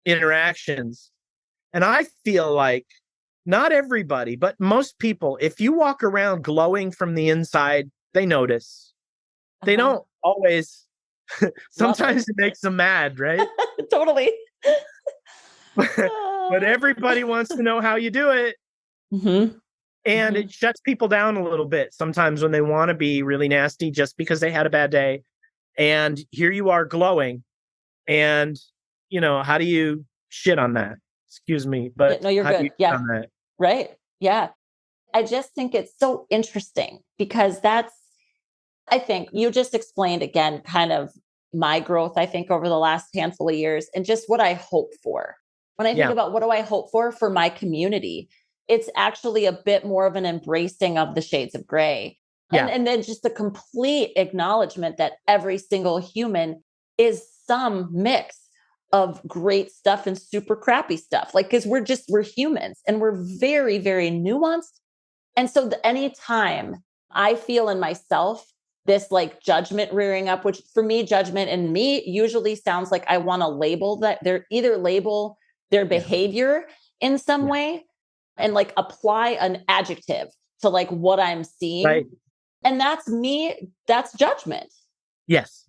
interactions. And I feel like not everybody, but most people, if you walk around glowing from the inside, they notice. They don't always. Sometimes it makes them mad, right? Totally. But everybody wants to know how you do it. Mm-hmm. And it shuts people down a little bit sometimes when they want to be really nasty just because they had a bad day. And here you are glowing. And, how do you shit on that? Excuse me. But no, you're how do good. you shit Yeah. on that? Right. Yeah. I just think it's so interesting because I think you just explained again, kind of my growth, I think, over the last handful of years and just what I hope for. When I think about what do I hope for my community, it's actually a bit more of an embracing of the shades of gray. And then just the complete acknowledgement that every single human is some mix of great stuff and super crappy stuff. Like, because we're humans and we're very, very nuanced. And so anytime I feel in myself this like judgment rearing up, which for me, judgment in me usually sounds like I want to label that they're either label their behavior in some way and like apply an adjective to like what I'm seeing. Right. And that's me, that's judgment. Yes.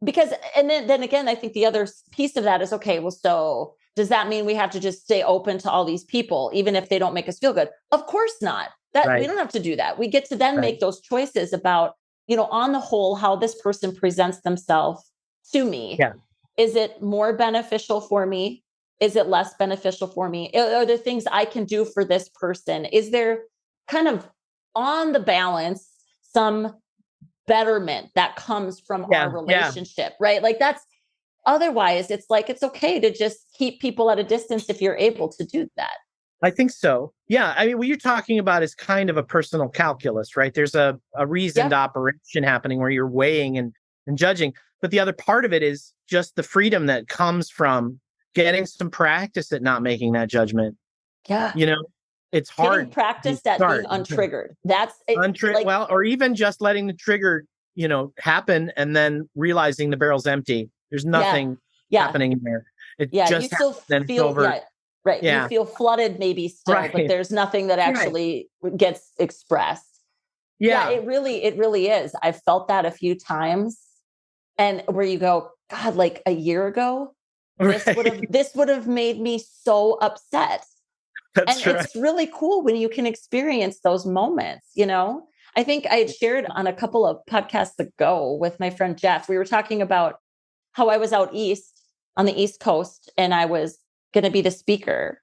Because, and then again, I think the other piece of that is, okay, well, so does that mean we have to just stay open to all these people, even if they don't make us feel good? Of course not. We don't have to do that. We get to then make those choices about, on the whole, how this person presents themselves to me. Yeah. Is it more beneficial for me? Is it less beneficial for me? Are there things I can do for this person? Is there kind of on the balance, some betterment that comes from our relationship, right? Like otherwise it's like, it's okay to just keep people at a distance if you're able to do that. I think so. Yeah. I mean, what you're talking about is kind of a personal calculus, right? There's a reasoned operation happening where you're weighing and judging. But the other part of it is just the freedom that comes from getting some practice at not making that judgment. Yeah. It's hard. Getting practiced at being untriggered. That's or even just letting the trigger, happen and then realizing the barrel's empty. There's nothing happening in there. It just you still feel right. You feel flooded maybe still, but there's nothing that actually gets expressed. Yeah, it really is. I've felt that a few times. And where you go, God, like a year ago, this would have made me so upset. It's really cool when you can experience those moments, I think I had shared on a couple of podcasts ago with my friend Jeff. We were talking about how I was out east on the East Coast and I was going to be the speaker.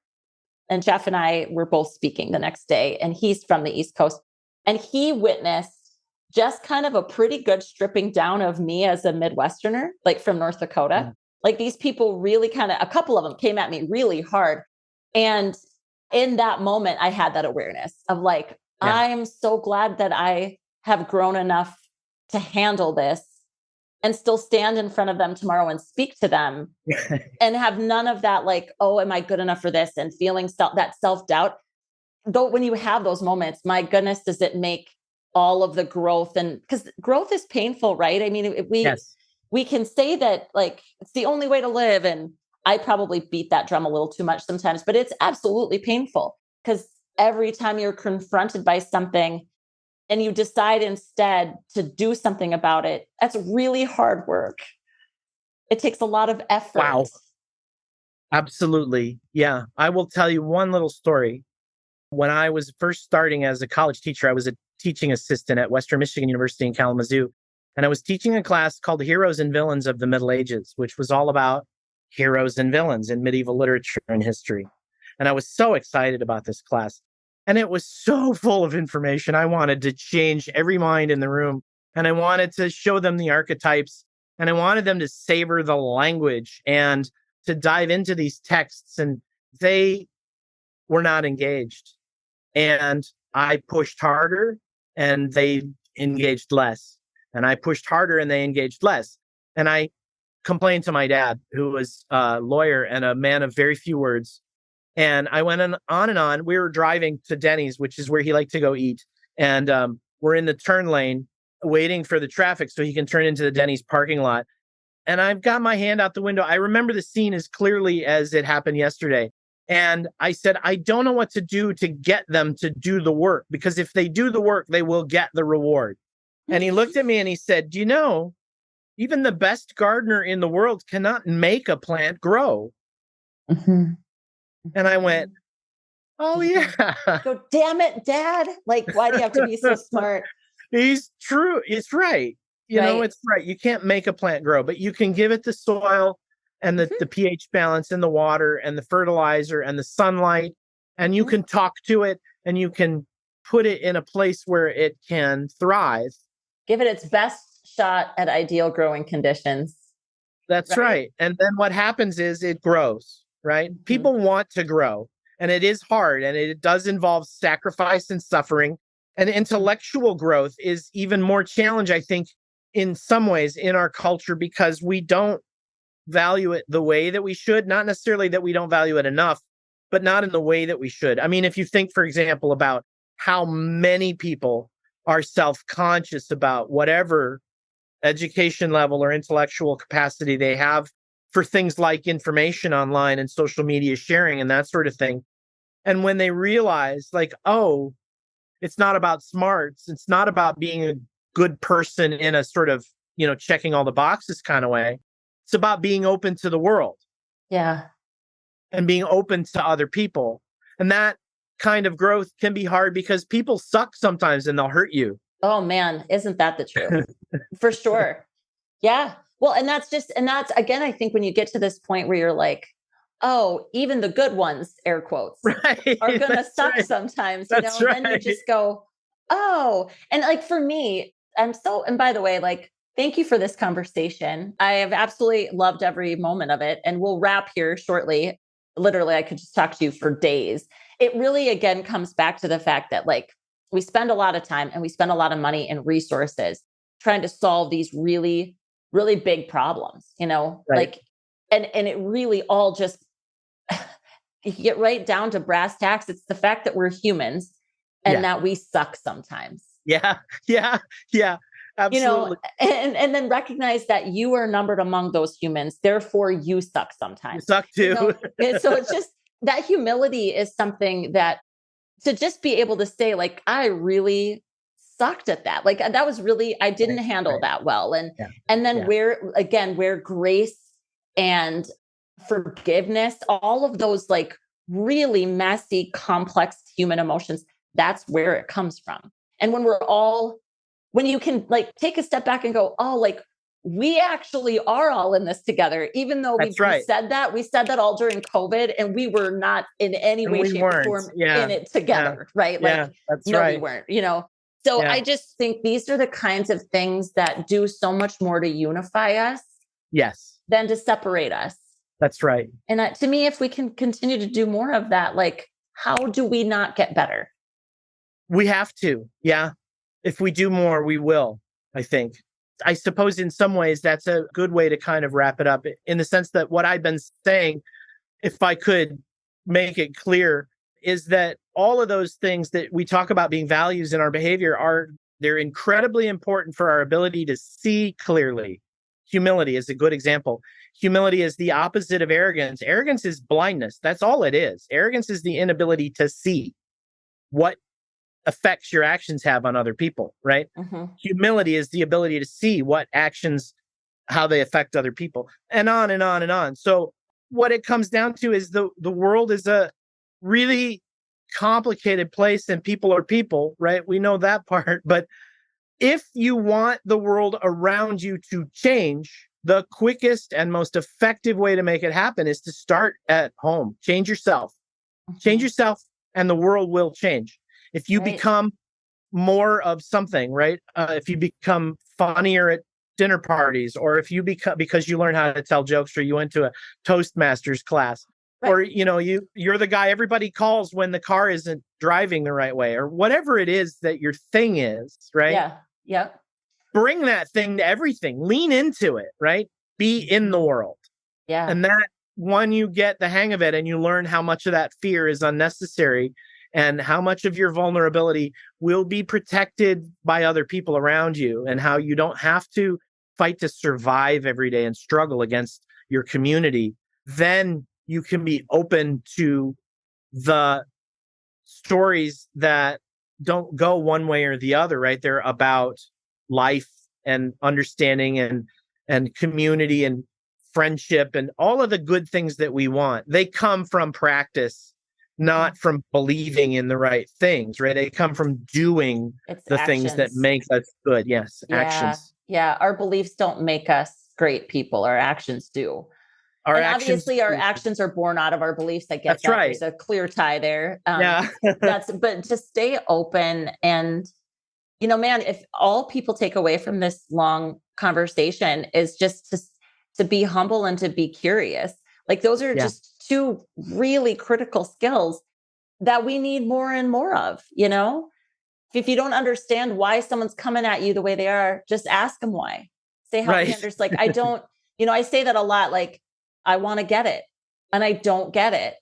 And Jeff and I were both speaking the next day, and he's from the East Coast. And he witnessed just kind of a pretty good stripping down of me as a Midwesterner, like from North Dakota. Yeah. Like these people really a couple of them came at me really hard. And in that moment, I had that awareness of like, I am so glad that I have grown enough to handle this and still stand in front of them tomorrow and speak to them and have none of that, like, oh, am I good enough for this? And feeling that self-doubt. Though when you have those moments, my goodness, does it make all of the growth? And because growth is painful, right? I mean, we can say that like, it's the only way to live. And I probably beat that drum a little too much sometimes, but it's absolutely painful because every time you're confronted by something and you decide instead to do something about it, that's really hard work. It takes a lot of effort. Wow. Absolutely. Yeah. I will tell you one little story. When I was first starting as a college teacher, I was a teaching assistant at Western Michigan University in Kalamazoo. And I was teaching a class called Heroes and Villains of the Middle Ages, which was all about heroes and villains in medieval literature and history. And I was so excited about this class. And it was so full of information. I wanted to change every mind in the room. And I wanted to show them the archetypes. And I wanted them to savor the language and to dive into these texts. And they were not engaged. And I pushed harder and they engaged less. And I pushed harder and they engaged less. And I complained to my dad, who was a lawyer and a man of very few words. And I went on and on. We were driving to Denny's, which is where he liked to go eat. And we're in the turn lane waiting for the traffic so he can turn into the Denny's parking lot. and I've got my hand out the window. I remember the scene as clearly as it happened yesterday. And I said, I don't know what to do to get them to do the work, because if they do the work, they will get the reward. And he looked at me and he said, do you know, even the best gardener in the world cannot make a plant grow. Mm-hmm. And I went, oh, yeah. Go, damn it, Dad. Like, why do you have to be so smart? He's true. It's right. You know, it's right. You can't make a plant grow, but you can give it the soil and the pH balance and the water and the fertilizer and the sunlight. And you can talk to it and you can put it in a place where it can thrive. Give it its best shot at ideal growing conditions. That's right. And then what happens is it grows, right? Mm-hmm. People want to grow, and it is hard, and it does involve sacrifice and suffering. And intellectual growth is even more challenge, I think, in some ways in our culture, because we don't value it the way that we should. Not necessarily that we don't value it enough, but not in the way that we should. I mean, if you think, for example, about how many people are self-conscious about whatever education level or intellectual capacity they have for things like information online and social media sharing and that sort of thing. And when they realize, like, oh, it's not about smarts, it's not about being a good person in a sort of, you know, checking all the boxes kind of way. It's about being open to the world. Yeah. And being open to other people. And that kind of growth can be hard because people suck sometimes and they'll hurt you. Oh man, isn't that the truth? For sure. Yeah. Well, and that's again, I think when you get to this point where you're like, oh, even the good ones, air quotes, are going to suck sometimes, you know, and then you just go, oh, and like for me, and by the way, like, thank you for this conversation. I have absolutely loved every moment of it. And we'll wrap here shortly. Literally, I could just talk to you for days. It really, again, comes back to the fact that like we spend a lot of time and we spend a lot of money and resources trying to solve these really, really big problems, you know, like, and it really all just, you get right down to brass tacks. It's the fact that we're humans and that we suck sometimes. Yeah. Absolutely. You know, and then recognize that you are numbered among those humans. Therefore, you suck sometimes. You suck too. You know? And so it's just that humility is something that to just be able to say, like, I really sucked at that. Like that was really, I didn't handle that well. And then where grace and forgiveness, all of those like really messy, complex human emotions, that's where it comes from. And when you can like take a step back and go, oh, like we actually are all in this together, even though we said that all during COVID and we were not in any way, shape, or form in it together. Right. Like, we weren't, you know? So I just think these are the kinds of things that do so much more to unify us. Yes. Than to separate us. That's right. And to me, if we can continue to do more of that, like, how do we not get better? We have to. Yeah. If we do more, we will, I think. I suppose in some ways that's a good way to kind of wrap it up in the sense that what I've been saying, if I could make it clear, is that all of those things that we talk about being values in our behavior they're incredibly important for our ability to see clearly. Humility is a good example. Humility is the opposite of arrogance. Arrogance is blindness. That's all it is. Arrogance is the inability to see what effects your actions have on other people, right? Mm-hmm. Humility is the ability to see what actions, how they affect other people, and on and on and on. So what it comes down to is the world is a really complicated place and people are people, right? We know that part. But if you want the world around you to change, the quickest and most effective way to make it happen is to start at home. Change yourself. Mm-hmm. Change yourself and the world will change. If you become more of something, right? If you become funnier at dinner parties, or if you become, because you learn how to tell jokes, or you went to a Toastmasters class, or, you know, you're the guy everybody calls when the car isn't driving the right way, or whatever it is that your thing is, right? Yeah. Yeah. Bring that thing to everything. Lean into it, right? Be in the world. Yeah. And that when you get the hang of it and you learn how much of that fear is unnecessary and how much of your vulnerability will be protected by other people around you, and how you don't have to fight to survive every day and struggle against your community, then you can be open to the stories that don't go one way or the other, right? They're about life and understanding and community and friendship and all of the good things that we want. They come from practice, not from believing in the right things, right? They come from doing the things that make us good. Yes, actions. Yeah, our beliefs don't make us great people. Our actions do. Obviously our actions are born out of our beliefs. I get That's that. right. There's a clear tie there. Yeah. But to stay open and, man, if all people take away from this long conversation is just to be humble and to be curious, like those are just two really critical skills that we need more and more of, If you don't understand why someone's coming at you the way they are, just ask them why. Say, help me understand. Like, I don't, I say that a lot, like, I want to get it and I don't get it.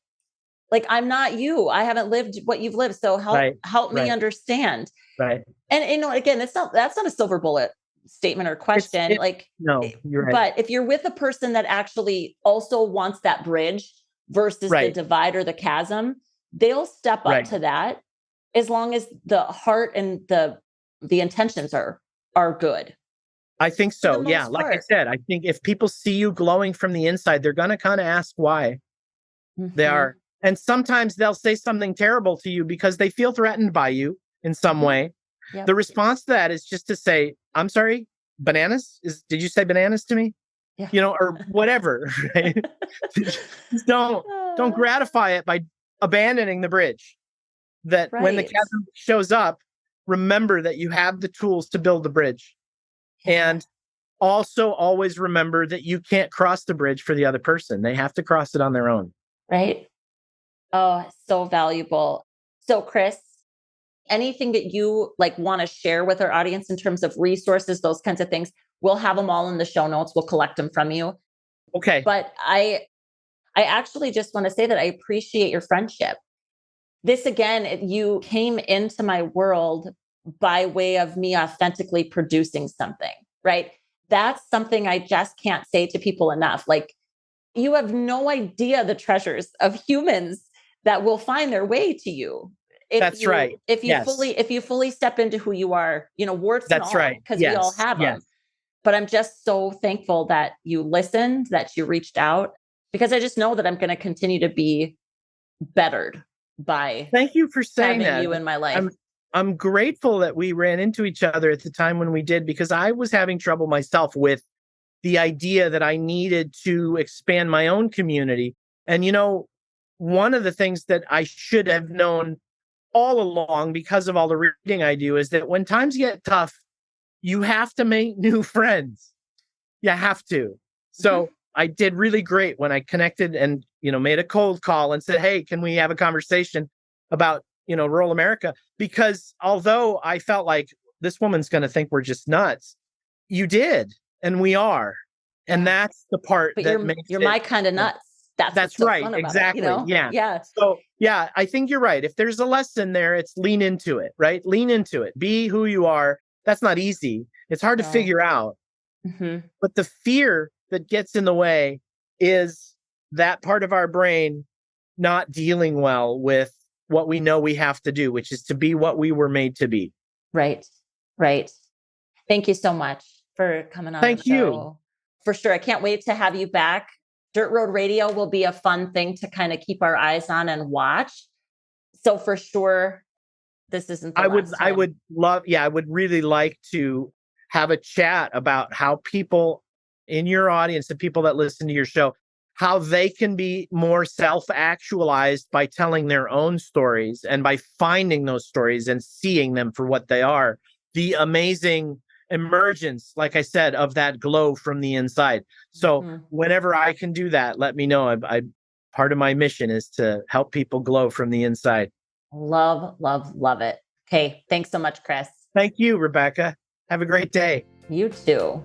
Like, I'm not you. I haven't lived what you've lived. So help me understand. Right. And, again, that's not a silver bullet statement or question. No, you're right. But if you're with a person that actually also wants that bridge versus the divide or the chasm, they'll step up to that as long as the heart and the intentions are good. I think so. Yeah. Like I said, I think if people see you glowing from the inside, they're going to kind of ask why they are. And sometimes they'll say something terrible to you because they feel threatened by you in some way. Yep. The response to that is just to say, I'm sorry, bananas? Did you say bananas to me? Yeah. Or whatever. Right? Just don't gratify it by abandoning the bridge. That when the chasm shows up, remember that you have the tools to build the bridge. And also always remember that you can't cross the bridge for the other person. They have to cross it on their own. Right. Oh, so valuable. So, Chris, anything that you want to share with our audience in terms of resources, those kinds of things, we'll have them all in the show notes. We'll collect them from you. Okay. But I actually just want to say that I appreciate your friendship. This, again, you came into my world by way of me authentically producing something, right? That's something I just can't say to people enough. Like, you have no idea the treasures of humans that will find their way to you. If you fully step into who you are, warts and all, because we all have them. But I'm just so thankful that you listened, that you reached out, because I just know that I'm going to continue to be bettered by Thank you for saying having that. you in my life. I'm grateful that we ran into each other at the time when we did, because I was having trouble myself with the idea that I needed to expand my own community. And, one of the things that I should have known all along because of all the reading I do is that when times get tough, you have to make new friends. You have to. So I did really great when I connected and, made a cold call and said, hey, can we have a conversation about, rural America? Because although I felt like this woman's going to think we're just nuts, you did. And we are. And that's the part you're my kind of nuts. That's right. Exactly. Yeah. So, I think you're right. If there's a lesson there, it's lean into it, right? Lean into it. Be who you are. That's not easy. It's hard to figure out. But the fear that gets in the way is that part of our brain not dealing well with what we know we have to do, which is to be what we were made to be. Right. Thank you so much for coming on the show. Thank you. For sure. I can't wait to have you back. Dirt Road Radio will be a fun thing to kind of keep our eyes on and watch. So for sure, this isn't the last time. I would really like to have a chat about how people in your audience, the people that listen to your show, how they can be more self-actualized by telling their own stories and by finding those stories and seeing them for what they are. The amazing emergence, like I said, of that glow from the inside. So whenever I can do that, let me know. I part of my mission is to help people glow from the inside. Love it. Okay. Thanks so much, Chris. Thank you, Rebecca. Have a great day. You too.